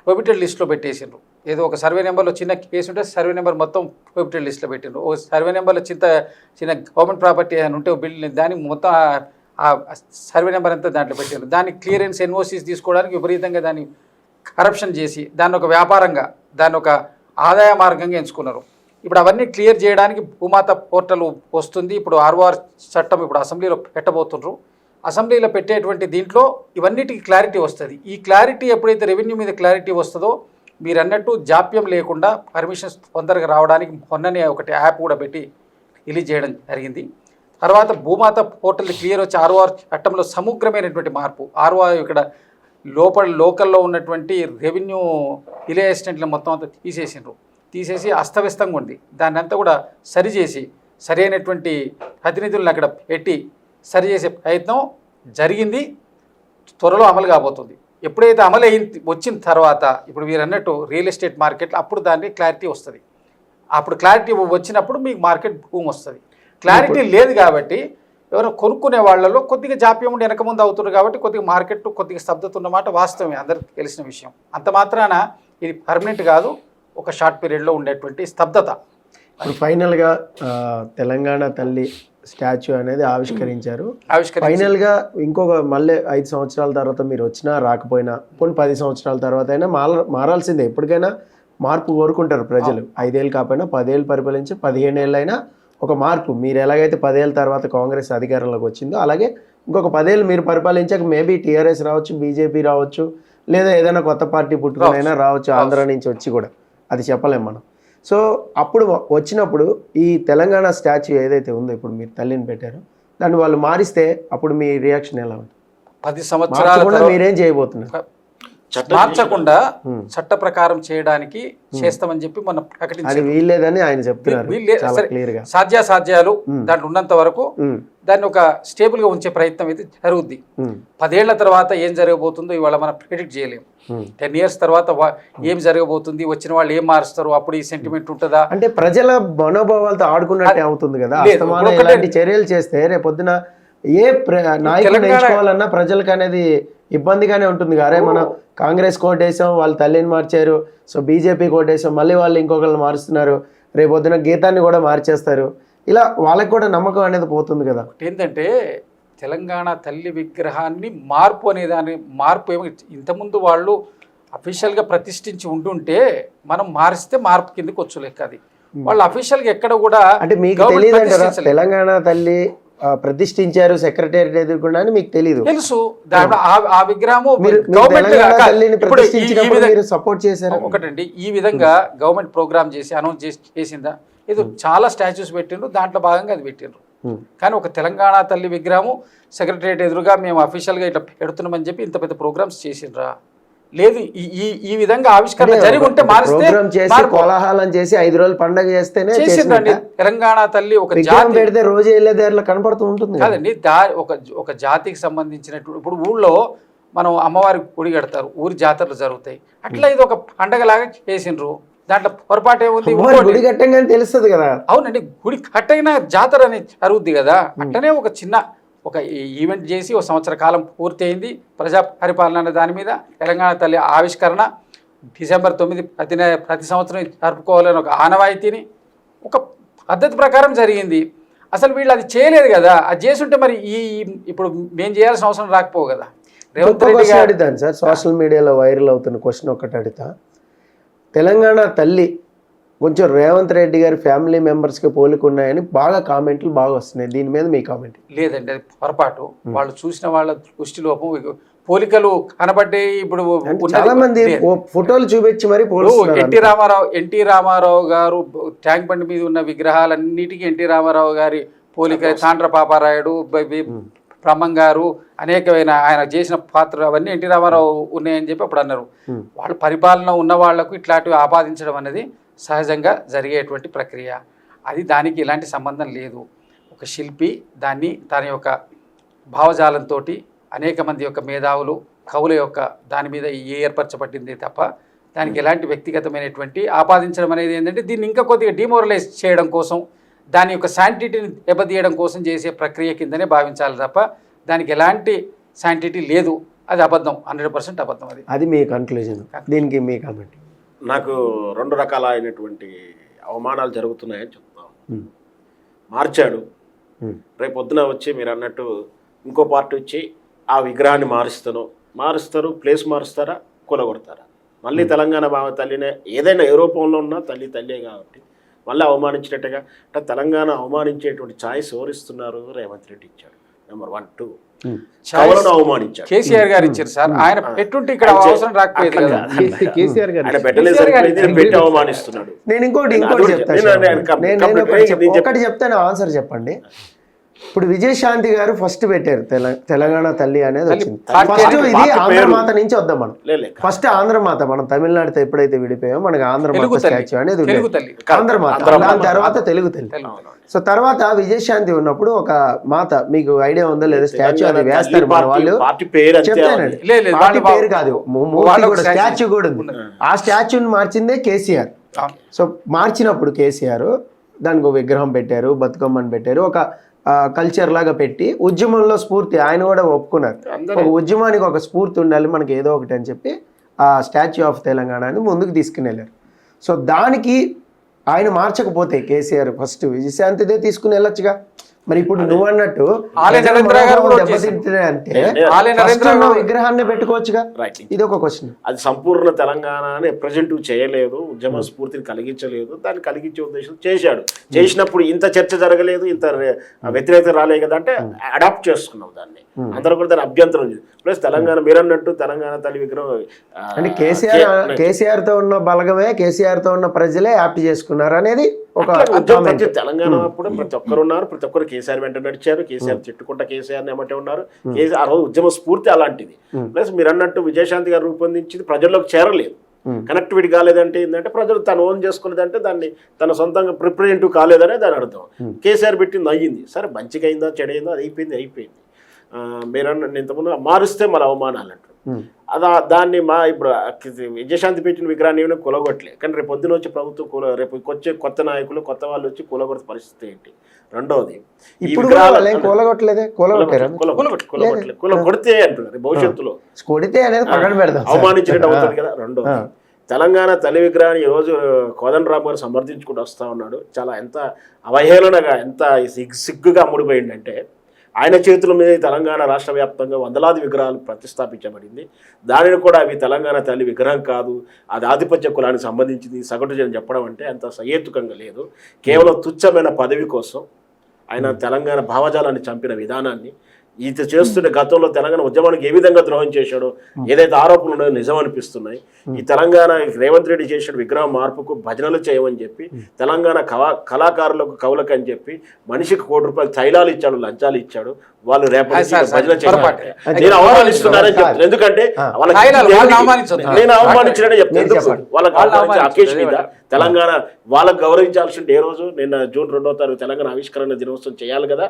C: ప్రొహిబిటెడ్ లిస్ట్లో పెట్టేసిండ్రు. ఏదో ఒక సర్వే నెంబర్లో చిన్న కేసు ఉంటే సర్వే నెంబర్ మొత్తం ప్రొహిబిటెడ్ లిస్ట్లో పెట్టిండ్రు. ఓ సర్వే నెంబర్లో చిన్న గవర్నమెంట్ ప్రాపర్టీ అని ఉంటే బిల్డింగ్ దానికి మొత్తం ఆ సర్వే నెంబర్ అంతా దాంట్లో పెట్టిండ్రు. దానికి క్లియరెన్స్ ఎన్ఓసీస్ తీసుకోవడానికి విపరీతంగా దాన్ని కరప్షన్ చేసి దాన్ని ఒక వ్యాపారంగా దాన్ని ఒక ఆదాయ మార్గంగా ఎంచుకున్నారు. ఇప్పుడు అవన్నీ క్లియర్ చేయడానికి భూమాత పోర్టల్ వస్తుంది. ఇప్పుడు ఆర్ఓఆర్ చట్టం ఇప్పుడు అసెంబ్లీలో పెట్టబోతున్నారు. అసెంబ్లీలో పెట్టేటువంటి దీంట్లో ఇవన్నిటికి క్లారిటీ వస్తుంది. ఈ క్లారిటీ ఎప్పుడైతే రెవెన్యూ మీద క్లారిటీ వస్తుందో మీరు అన్నట్టు జాప్యం లేకుండా పర్మిషన్స్ తొందరగా రావడానికి మొన్ననే ఒకటి యాప్ కూడా పెట్టి రిలీజ్ చేయడం జరిగింది. తర్వాత భూమాత పోర్టల్ క్లియర్ వచ్చి ఆర్ఓఆర్ చట్టంలో సమగ్రమైనటువంటి మార్పు. ఆర్ఓఆర్ ఇక్కడ లోకల్లో ఉన్నటువంటి రెవెన్యూ రిలే అసిస్టెంట్లను మొత్తం అంతా తీసేసి అస్తవ్యస్తంగా ఉంది. దాన్ని అంతా కూడా సరిచేసి సరైనటువంటి ప్రతినిధులను అక్కడ పెట్టి సరిచేసే ప్రయత్నం జరిగింది. త్వరలో అమలు కాబోతుంది. ఎప్పుడైతే అమలు వచ్చిన తర్వాత ఇప్పుడు మీరు అన్నట్టు రియల్ ఎస్టేట్ మార్కెట్లో అప్పుడు దాన్ని క్లారిటీ వస్తుంది. అప్పుడు క్లారిటీ వచ్చినప్పుడు మీకు మార్కెట్ భూమి వస్తుంది. క్లారిటీ లేదు కాబట్టి ఎవరైనా కొనుక్కునే వాళ్ళలో కొద్దిగా జాప్యం ఉండి వెనక ముందు అవుతుంది కాబట్టి కొద్దిగా మార్కెట్ కొద్దిగా స్తబ్దత ఉన్నమాట వాస్తవమే, అందరికీ తెలిసిన విషయం. అంత మాత్రాన ఇది పర్మనెంట్ కాదు, ఒక షార్ట్ పీరియడ్లో ఉండేటువంటి స్తబ్దత.
A: ఇప్పుడు ఫైనల్గా తెలంగాణ తల్లి స్టాచ్యూ అనేది ఆవిష్కరించారు. ఫైనల్గా ఇంకొక మళ్ళీ 5 సంవత్సరాల తర్వాత మీరు వచ్చినా రాకపోయినా పోనీ 10 సంవత్సరాల తర్వాత అయినా మారాల్సిందే. ఎప్పటికైనా మార్పు కోరుకుంటారు ప్రజలు. 5 ఏళ్ళు కాకపోయినా 10 ఏళ్ళు పరిపాలించి 15 ఏళ్ళు అయినా ఒక మార్పు. మీరు ఎలాగైతే 10 ఏళ్ళ తర్వాత కాంగ్రెస్ అధికారంలోకి వచ్చిందో అలాగే ఇంకొక 10 ఏళ్ళు మీరు పరిపాలించాక మేబీ టీఆర్ఎస్ రావచ్చు, బీజేపీ రావచ్చు, లేదా ఏదైనా కొత్త పార్టీ పుట్టుకునైనా రావచ్చు ఆంధ్ర నుంచి వచ్చి కూడా, అది చెప్పలేం మనం. సో అప్పుడు వచ్చినప్పుడు ఈ తెలంగాణ స్టాచ్యూ ఏదైతే ఉందో ఇప్పుడు మీరు తల్లిని పెట్టారు దాన్ని వాళ్ళు మారిస్తే అప్పుడు మీ రియాక్షన్ ఎలా ఉంటుంది?
C: 10 సంవత్సరాలు
A: మీరేం చేయబోతున్నారు?
C: మార్చకుండా చట్ట ప్రకారం చేయడానికి చేస్తామని చెప్పి మనం ప్రకటించారు.
A: వీల్లేదని ఆయన చెప్తున్నారు.
C: సాధ్యాసాధ్యాలు దాంట్లో ఉన్నంత వరకు దాన్ని ఒక స్టేబుల్ గా ఉంచే ప్రయత్నం అయితే జరుగుద్ది. 10 ఏళ్ల తర్వాత ఏం జరగబోతుందో ఇవాళ మనం ప్రిడిక్ట్ చేయలేము. 10 years తర్వాత ఏం జరగబోతుంది, వచ్చిన వాళ్ళు ఏం మారుస్తారు, అప్పుడు ఈ సెంటిమెంట్ ఉంటుందా
A: అంటే ప్రజల మనోభావాలతో ఆడుకున్నట్టే అవుతుంది కదా. చర్యలు చేస్తే రేపొద్దున ఏ నాయకులు ఎంచుకోవాలన్నా ప్రజలకు అనేది ఇబ్బందిగానే ఉంటుంది. అరే మనం కాంగ్రెస్ కోటేసాం, వాళ్ళు తల్లిని మార్చారు, సో బీజేపీ కోటేసాం, మళ్ళీ వాళ్ళు ఇంకొకరిని మారుస్తున్నారు, రేపొద్దున గీతాన్ని కూడా మార్చేస్తారు, ఇలా వాళ్ళకి కూడా నమ్మకం అనేది పోతుంది కదా.
C: ఏంటంటే తెలంగాణ తల్లి విగ్రహాన్ని మార్పు అనేదాన్ని ఏమో ఇంతకుముందు వాళ్ళు అఫీషియల్గా ప్రతిష్ఠించి ఉంటుంటే మనం మారిస్తే మార్పు కిందకి వచ్చు లెక్క. అది వాళ్ళు అఫీషియల్గా ఎక్కడ కూడా
A: అంటే మీకు తెలియదు తెలంగాణ తల్లి ప్రతిష్ఠించారు సెక్రటేరియట్ ఎదుర్కొన్నా అని మీకు తెలియదు.
C: తెలుసు. దాంట్లో ఆ విగ్రహము
A: మీరు
C: గవర్నమెంట్
A: తెలంగాణ తల్లిని
C: ఇప్పుడు
A: ప్రతిష్ఠించినప్పుడు మీరు సపోర్ట్ చేశారు.
C: ఒకటండి, ఈ విధంగా గవర్నమెంట్ ప్రోగ్రామ్ చేసి అనౌన్స్ చేసిందా? ఏదో చాలా స్టాచ్యూస్ పెట్టిండ్రు, దాంట్లో భాగంగా అది పెట్టిండ్రు. కానీ ఒక తెలంగాణ తల్లి విగ్రహము సెక్రటేరియట్ ఎదురుగా మేము అఫీషియల్గా ఇట్లా పెడుతున్నామని చెప్పి ఇంత పెద్ద ప్రోగ్రామ్స్ చేసిండ్రా? లేదు. ఈ విధంగా ఆవిష్కరణ జరిగి ఉంటే
A: ప్రోగ్రామ్ చేసి కోలాహలం చేసి 5 రోజులు పండగ చేస్తేనే
C: చేసిండ్రండి. తెలంగాణ తల్లి ఒక
A: జాతి పెడితే రోజు వెళ్ళే దారిలో కనపడుతూ ఉంటుంది
C: కాదండి. ఒక జాతికి సంబంధించినట్టు ఇప్పుడు ఊళ్ళో మనం అమ్మవారి గుడి కడతారు, ఊరి జాతరలు జరుగుతాయి, అట్లా ఇది ఒక పండగలాగా చేసిండ్రు. దాంట్లో పొరపాటు ఏముంది?
A: గుడి కట్టంగానే తెలుస్తుంది కదా.
C: అవునండి, గుడి కట్టైనా జాతర అనేది జరుగుద్ది కదా. అట్లనే ఒక చిన్న ఈవెంట్ చేసి 1 సంవత్సర కాలం పూర్తి అయింది. ప్రజా పరిపాలన అనే దాని మీద తెలంగాణ తల్లి ఆవిష్కరణ డిసెంబర్ 9 ప్రతి సంవత్సరం జరుపుకోవాలని ఒక ఆనవాయితీని ఒక పద్ధతి ప్రకారం జరిగింది. అసలు వీళ్ళు అది చేయలేదు కదా. అది చేస్తుంటే మరి ఇప్పుడు మేము చేయాల్సిన అవసరం రాకపోవు కదా. రేవంత్ రెడ్డి గారు
A: అడుగుతాను సార్, సోషల్ మీడియాలో వైరల్ అవుతున్న క్వశ్చన్ ఒకటి అడుగుతా. తెలంగాణ తల్లి కొంచెం రేవంత్ రెడ్డి గారి ఫ్యామిలీ మెంబర్స్కి పోలికున్నాయని బాగా కామెంట్లు బాగా వస్తున్నాయి. దీని మీద మీ కామెంట్?
C: లేదండి, అది పొరపాటు. వాళ్ళు చూసిన వాళ్ళ దృష్టి లోపం. పోలికలు కనబడ్డాయి. ఇప్పుడు
A: చాలా మంది ఫోటోలు చూపించి మరి
C: ఎన్టీ రామారావు గారు ట్యాంక్ బండి మీద ఉన్న విగ్రహాలన్నిటికీ ఎన్టీ రామారావు గారి పోలిక, తాండ్ర పాపారాయుడు, బ్రహ్మం గారు, అనేకమైన ఆయన చేసిన పాత్రలు అవన్నీ ఎన్టీ రామారావు ఉన్నాయని చెప్పి అప్పుడు అన్నారు. వాళ్ళ పరిపాలన ఉన్న వాళ్లకు ఇట్లాంటివి ఆపాదించడం అనేది సహజంగా జరిగేటువంటి ప్రక్రియ. అది దానికి ఎలాంటి సంబంధం లేదు. ఒక శిల్పి దాన్ని తన యొక్క భావజాలంతో అనేక మంది యొక్క మేధావులు, కవుల యొక్క దాని మీద ఏర్పరచబడింది తప్ప దానికి ఎలాంటి వ్యక్తిగతమైనటువంటి ఆపాదించడం అనేది ఏంటంటే దీన్ని ఇంకా కొద్దిగా డిమోరలైజ్ చేయడం కోసం, దాని యొక్క శాంటిటీని దెబ్బతీయడం కోసం చేసే ప్రక్రియ కిందనే భావించాలి తప్ప దానికి ఎలాంటి శాంటిటీ లేదు. అది అబద్ధం, 100% అబద్ధం. అది మీ కన్క్లూజన్. దీనికి మీ కామెంట్?
B: నాకు 2 రకాలైనటువంటి అవమానాలు జరుగుతున్నాయని చెప్తాను. మార్చాడు, రేపు పొద్దున వచ్చి మీరు అన్నట్టు ఇంకో పార్టీ వచ్చి ఆ విగ్రహాన్ని మారుస్తారు, ప్లేస్ మారుస్తారా, కూలగొడతారా? మళ్ళీ తెలంగాణ తల్లినే ఏదైనా ఏ రూపంలో ఉన్నా తల్లే కాబట్టి మళ్ళీ అవమానించినట్టుగా. అంటే తెలంగాణ అవమానించేటువంటి ఛాయిస్ ఎవరిస్తున్నారు? రేవంత్ రెడ్డి ఇచ్చాడు. నెంబర్ 1, 2 అవమానించాడు.
C: కేసీఆర్ గారు ఇచ్చారు సార్. ఆయన పెట్టుంటే ఇక్కడ అవసరం రాకపోయేది కదా.
D: కేసీఆర్ గారు
B: ఆయన పెట్టలేదు, పెట్టి అవమానిస్తున్నాడు.
A: నేను ఇంకోటి చెప్తాను, ఆన్సర్ చెప్పండి. ఇప్పుడు విజయశాంతి గారు ఫస్ట్ పెట్టారు తెలంగాణ తల్లి అనేది వచ్చింది. ఫస్ట్ ఇది ఆంధ్రమాత నుంచి వద్దాం మనం. ఫస్ట్ ఆంధ్రమాత, మనం తమిళనాడుతో ఎప్పుడైతే విడిపోయామో మనకి ఆంధ్రమాత స్టాచ్యూ అనేది ఆంధ్రమాత, దాని తర్వాత తెలుగు తల్లి. సో తర్వాత విజయశాంతి ఉన్నప్పుడు ఒక మాత, మీకు ఐడియా ఉందో లేదా స్టాచ్యూ, అది వేస్తారు మన వాళ్ళు. చెప్తానండి, పార్టీ పేరు కాదు, మూర్తి కూడా స్టాచ్యూ కూడా ఉంది. ఆ స్టాచ్యూని మార్చిందే కేసీఆర్. సో మార్చినప్పుడు కేసీఆర్ దానికి ఒక విగ్రహం పెట్టారు, బతుకమ్మని పెట్టారు, ఒక కల్చర్ లాగా పెట్టి ఉద్యమంలో స్ఫూర్తి ఆయన కూడా ఒప్పుకున్నారు. ఒక ఉద్యమానికి ఒక స్ఫూర్తి ఉండాలి మనకి ఏదో ఒకటి అని చెప్పి ఆ స్టాచ్యూ ఆఫ్ తెలంగాణ అని ముందుకు తీసుకుని వెళ్ళారు. సో దానికి ఆయన మార్చకపోతే కేసీఆర్ ఫస్ట్ విజయశాంతిదే తీసుకుని వెళ్ళొచ్చుగా. మరి ఇప్పుడు నువ్వు అన్నట్టు విగ్రహాన్ని పెట్టుకోవచ్చుగా. ఇది ఒక క్వశ్చన్.
B: అది సంపూర్ణ తెలంగాణ రిప్రజెంట్ చేయలేదు, ఉద్యమ స్ఫూర్తిని కలిగించలేదు. దాన్ని కలిగించే ఉద్దేశం చేశాడు. చేసినప్పుడు ఇంత చర్చ జరగలేదు, ఇంత వ్యతిరేకత రాలేదు కదా అంటే అడాప్ట్ చేసుకున్నాం దాన్ని. అందరూ కూడా దాని అభ్యంతరం. ప్లస్ తెలంగాణ మీరు అన్నట్టు తెలంగాణ తల్లి విగ్రహం
A: అంటే కేసీఆర్ తో ఉన్న బలగమే, కేసీఆర్ తో ఉన్న ప్రజలే యాప్ట్ చేసుకున్నారు అనేది ఒక
B: తెలంగాణ. అప్పుడు ప్రతి ఒక్కరు ఉన్నారు, ప్రతి ఒక్కరు కేసీఆర్ వెంట నడిచారు, కేసీఆర్ తిట్టుకుంటా కేసీఆర్ ఏమంటే ఉన్నారు. ఆ రోజు ఉద్యమ స్ఫూర్తి అలాంటిది. ప్లస్ మీరు అన్నట్టు విజయశాంతి గారు రూపొందించింది ప్రజల్లోకి చేరలేదు, కనెక్టివిటీ కాలేదంటే ఏంటంటే ప్రజలు తను ఓన్ చేసుకునేదంటే దాన్ని తన సొంతంగా రిప్రజెంటివ్ కాలేదనే దాని అర్థం. కేసీఆర్ పెట్టింది అయ్యింది, సరే మంచిగా అయిందా చెడైందా అది అయిపోయింది. మీరన్న ఇంతకుముందు మారుస్తే మన అవమానాలు అంటారు. దాన్ని ఇప్పుడు విజయశాంతి పెట్టిన విగ్రహాన్ని ఏమైనా కూలగొట్టలే, కానీ రేపు పొద్దున వచ్చి ప్రభుత్వం రేపు వచ్చే కొత్త నాయకులు కొత్త వాళ్ళు వచ్చి కూలగొట్టే పరిస్థితి ఏంటి? రెండవది కొడితే అంటున్నారు భవిష్యత్తులో అవమానించినట్టు అవుతుంది కదా. రెండవది తెలంగాణ తల్లి విగ్రహాన్ని ఈరోజు కోదండరామ్ గారు సమర్థించుకుంటూ వస్తూ ఉన్నాడు. చాలా ఎంత అవహేళనగా, ఎంత సిగ్గుగా ముడిపోయిందంటే ఆయన చేతుల మీద తెలంగాణ రాష్ట్ర వ్యాప్తంగా వందలాది విగ్రహాలు ప్రతిష్టాపించబడింది. దానిని కూడా అవి తెలంగాణ తల్లి విగ్రహం కాదు, అది ఆధిపత్య కులానికి సంబంధించింది, సగటు జనం చెప్పడం అంటే అంత సహేతుకంగా లేదు. కేవలం తుచ్చమైన పదవి కోసం ఆయన తెలంగాణ భావజాలాన్ని చంపిన విధానాన్ని, ఇది చేస్తున్న గతంలో తెలంగాణ ఉద్యమానికి ఏ విధంగా ద్రోహం చేశాడో ఏదైతే ఆరోపణలు ఉన్నాయో నిజం అనిపిస్తున్నాయి. ఈ తెలంగాణ రేవంత్ రెడ్డి చేసిన విగ్రహ మార్పుకు భజనలు చేయమని చెప్పి, తెలంగాణ కళాకారులకు కవులకు అని చెప్పి మనిషికి ₹1 తైలాలు ఇచ్చాడు, లంచాలు ఇచ్చాడు. వాళ్ళు రేపటి భజన చేయాలి. నేను అవమానిస్తున్నానని చెప్తాను. ఎందుకంటే నేను అవమానించానని చెప్తాను. వాళ్ళకి అవమానించే అకేషన్ మీద తెలంగాణ వాళ్ళకు గౌరవించాల్సి ఏ రోజు నిన్న జూన్ 2వ తారీఖు తెలంగాణ ఆవిష్కరణ దినోత్సవం చేయాలి కదా.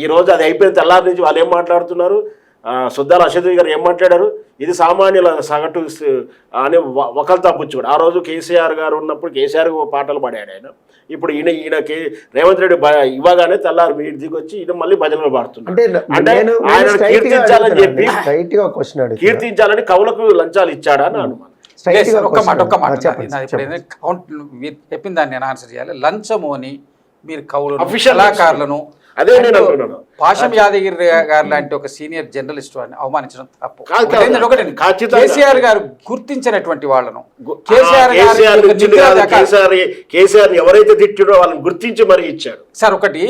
B: ఈ రోజు అది అయిపోయిన తెల్లారి నుంచి వాళ్ళు ఏం మాట్లాడుతున్నారు, సుద్దాల అశోక్ గారు ఏం మాట్లాడారు, ఇది సామాన్యుల సగటు అని ఒకరు తప్పుచ్చుకోడు. ఆ రోజు కేసీఆర్ గారు ఉన్నప్పుడు కేసీఆర్ పాటలు పాడాడు ఆయన. ఇప్పుడు ఈయనకి రేవంత్ రెడ్డి ఇవ్వగానే తెల్లారు మీ ఇంటికి వచ్చి ఈయన మళ్ళీ భజనలు పాడుతున్నారు. అంటే ఆయన కీర్తించాలని చెప్పి కీర్తించాలని కవులకు లంచాలు ఇచ్చాడా అని అనుమానం.
C: ఒక్క మాట చెప్పిన దాన్ని నేను ఆన్సర్ చేయాలి. లంచము అని మీరు కవులు కళాకారులను
B: అదే నేను అంటున్నాను.
C: పాషం యాదగిరి గారు లాంటి ఒక సీనియర్ జర్నలిస్ట్ అని అవమానించడం తప్పు. కేసీఆర్ గారు గుర్తించినటువంటి వాళ్ళను
B: కేసీఆర్ ఎవరైతే తిట్టాడో వాళ్ళని గుర్తించి మరీ ఇచ్చాడు
C: సార్. ఒకటి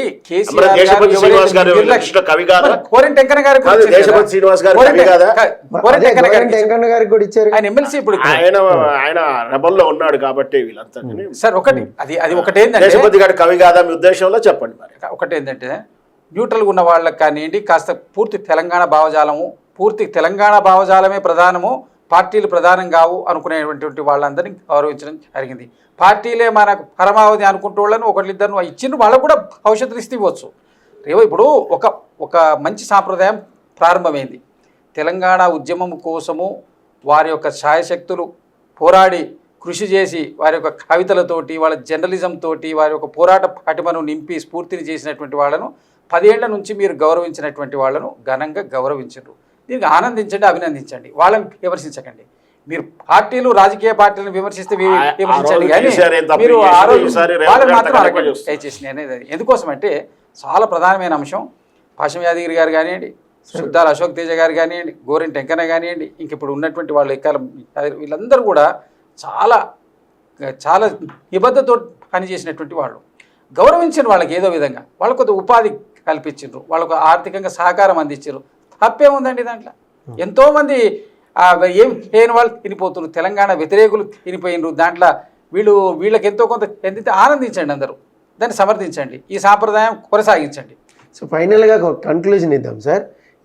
B: శ్రీనివాస్ గారు కవి కాదా,
C: కోరెంట్ వెంకన్న గారు
B: దేశపతి శ్రీనివాస్ గారు కవి కాదా,
C: ఆయన ఎమ్మెల్సీ ఇప్పుడు
B: ఆయన రెబల్లో ఉన్నాడు కాబట్టి వీళ్ళంతా.
C: సార్ ఒకటి అది ఒకటి ఏంటంటే
B: దేశపతి గారు కవి కాదా మీ ఉద్దేశంలో చెప్పండి. మరి
C: ఒకటి ఏంటంటే న్యూట్రల్గా ఉన్న వాళ్ళకి కానివ్వండి, కాస్త పూర్తి తెలంగాణ భావజాలమే ప్రధానము, పార్టీలు ప్రధానం కావు అనుకునేటువంటి వాళ్ళందరినీ గౌరవించడం జరిగింది. పార్టీలే మనకు పరమావధి అనుకుంటూ వాళ్ళని ఒకళ్ళిద్దరు ఇచ్చిన వాళ్ళకు కూడా భవిష్యత్తులు ఇవ్వచ్చు. ఇప్పుడు ఒక మంచి సాంప్రదాయం ప్రారంభమైంది. తెలంగాణ ఉద్యమం కోసము వారి యొక్క ఛాయశక్తులు పోరాడి కృషి చేసి వారి యొక్క కవితలతోటి, వాళ్ళ జర్నలిజం తోటి, వారి యొక్క పోరాట పటిమను నింపి స్ఫూర్తిని చేసినటువంటి వాళ్ళను 10 ఏళ్ల నుంచి మీరు గౌరవించినటువంటి వాళ్ళను ఘనంగా గౌరవించరు. దీనికి ఆనందించండి, అభినందించండి, వాళ్ళని విమర్శించకండి. మీరు పార్టీలు, రాజకీయ పార్టీలను విమర్శిస్తే విమర్శించండి, కానీ మీరు వాళ్ళని మాత్రం అడగండి దయచేసి. నేనేది ఎందుకోసం అంటే చాలా ప్రధానమైన అంశం. పాషం యాదగిరి గారు కానివ్వండి, సుద్దాల అశోక్ తేజ గారు కానివ్వండి, గోరెంట్ వెంకన్న కానివ్వండి, ఇంక ఇప్పుడు ఉన్నటువంటి వాళ్ళు ఎక్కాల వీళ్ళందరూ కూడా చాలా చాలా నిబద్ధతతో పనిచేసినటువంటి వాళ్ళు. గౌరవించిన వాళ్ళకి ఏదో విధంగా వాళ్ళకు కొంత ఉపాధి కల్పించారు, వాళ్ళకు ఆర్థికంగా సహకారం అందించారు. తప్పేముందండి దాంట్లో? ఎంతోమంది ఏం చేయని వాళ్ళు తినిపోతున్నారు, తెలంగాణ వ్యతిరేకులు తినిపోయినారు. దాంట్లో వీళ్ళకి ఎంతో కొంత ఎంత ఆనందించండి, అందరూ దాన్ని సమర్థించండి, ఈ సాంప్రదాయం కొనసాగించండి.
A: సో ఫైనల్గా ఒక కన్క్లూజన్ ఇద్దాం సార్.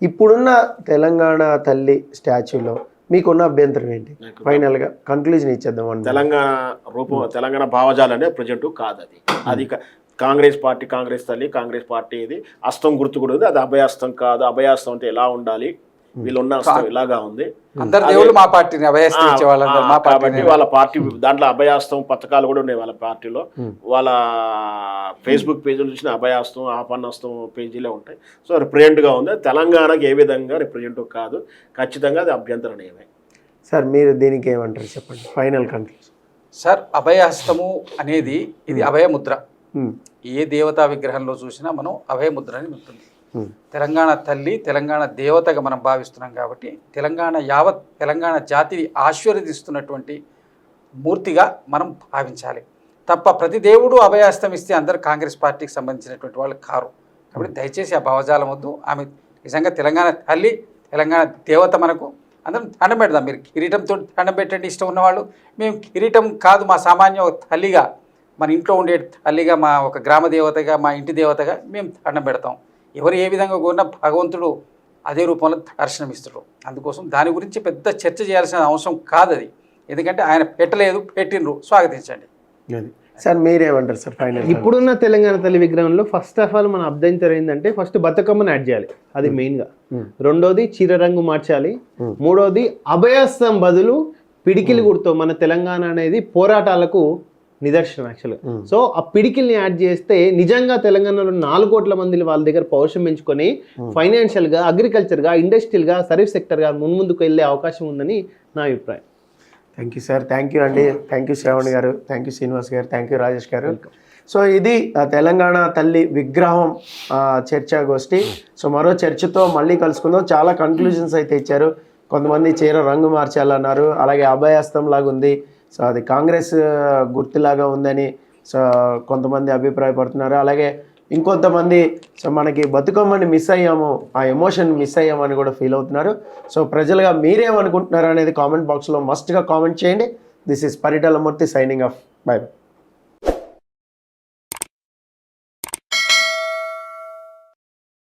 A: ఇప్పుడున్న తెలంగాణ తల్లి స్టాచ్యూలో మీకున్న అభ్యంతరం ఏంటి? ఫైనల్గా కన్క్లూజన్ ఇచ్చేద్దాం.
B: తెలంగాణ భావజాలనే ప్రజెంట్ కాదు అది కాంగ్రెస్ తల్లి, కాంగ్రెస్ పార్టీ ఇది హస్తం గుర్తు కూడా ఉంది. అది అభయహస్తం కాదు. అభయహస్తం అంటే ఎలా ఉండాలి, వీళ్ళున్న హస్తం ఇలాగా ఉంది. కాబట్టి వాళ్ళ పార్టీ దాంట్లో అభయాస్తం పథకాలు కూడా ఉన్నాయి వాళ్ళ పార్టీలో. వాళ్ళ ఫేస్బుక్ పేజీలో చూసిన అభయాస్తం, ఆపన్నస్తం పేజీలే ఉంటాయి. సో రిప్రజెంట్గా ఉంది. తెలంగాణకి ఏ విధంగా రిప్రజెంట్ కాదు, ఖచ్చితంగా అది అభ్యంతరనీయమే.
A: సార్ మీరు దీనికి ఏమంటారు చెప్పండి, ఫైనల్ కన్క్లూజన్.
C: సార్ అభయహస్తము అనేది ఇది అభయముద్ర. ఏ దేవతా విగ్రహంలో చూసినా మనం అభయముద్ర అని ఉంటుంది. తెలంగాణ తల్లి, తెలంగాణ దేవతగా మనం భావిస్తున్నాం కాబట్టి తెలంగాణ జాతిని ఆశీర్వదిస్తున్నటువంటి మూర్తిగా మనం భావించాలి తప్ప ప్రతి దేవుడు అభయహస్తం ఇస్తే అందరూ కాంగ్రెస్ పార్టీకి సంబంధించినటువంటి వాళ్ళు కారు. కాబట్టి దయచేసి ఆ భావజాలం వద్దు. ఆమె నిజంగా తెలంగాణ తల్లి, తెలంగాణ దేవత. మనకు అందరం దండం పెడదాం. మీరు కిరీటంతో దండం పెట్టండి ఇష్టం ఉన్నవాళ్ళు. మేము కిరీటం కాదు, మా సామాన్య తల్లిగా, మన ఇంట్లో ఉండే తల్లిగా, మా ఒక గ్రామ దేవతగా, మా ఇంటి దేవతగా మేము దండం పెడతాం. ఎవరు ఏ విధంగా కోరినా భగవంతుడు అదే రూపంలో దర్శనమిస్తాడు. అందుకోసం దాని గురించి పెద్ద చర్చ చేయాల్సిన అవసరం కాదు అది. ఎందుకంటే ఆయన పెట్టలేదు, పెట్టినరు, స్వాగతించండి.
A: సార్ మీరేమంటారు సార్ ఫైనల్?
D: ఇప్పుడున్న తెలంగాణ తల్లి విగ్రహంలో ఫస్ట్ ఆఫ్ ఆల్ మన అభ్యంతరం ఏంటంటే ఫస్ట్ బతుకమ్మను యాడ్ చేయాలి, అది మెయిన్గా. రెండోది చీర రంగు మార్చాలి. మూడోది అభయహస్తం బదులు పిడికిలి గుర్తు. మన తెలంగాణ అనేది పోరాటాలకు నిదర్శనం యాక్చువల్గా. సో ఆ పిడికిల్ని యాడ్ చేస్తే నిజంగా తెలంగాణలో 4 కోట్ల మంది వాళ్ళ దగ్గర పౌరుషం పెంచుకొని ఫైనాన్షియల్గా, అగ్రికల్చర్గా, ఇండస్ట్రియల్గా, సర్వీస్ సెక్టర్గా ముందుకు వెళ్ళే అవకాశం ఉందని నా అభిప్రాయం.
A: Thank you sir. Thank you అండి. థ్యాంక్ యూ శ్రావణ్ గారు, థ్యాంక్ యూ శ్రీనివాస్ గారు, థ్యాంక్ యూ రాజేష్ గారు. సో ఇది తెలంగాణ తల్లి విగ్రహం చర్చాగోష్ఠి. సో మరో చర్చతో మళ్ళీ కలుసుకుందాం. చాలా కన్క్లూజన్స్ అయితే ఇచ్చారు. కొంతమంది చీర రంగు మార్చాలన్నారు, అలాగే అభయహస్తం లాగా ఉంది, సో అది కాంగ్రెస్ గుర్తులాగా ఉందని సో కొంతమంది అభిప్రాయపడుతున్నారు. అలాగే ఇంకొంతమంది సో మనకి బతుకమ్మని మిస్ అయ్యాము, ఆ ఎమోషన్ మిస్ అయ్యామని కూడా ఫీల్ అవుతున్నారు. సో ప్రజలుగా మీరేమనుకుంటున్నారు అనేది కామెంట్ బాక్స్లో మస్ట్గా కామెంట్ చేయండి. This is Paritala Murthy signing off. By.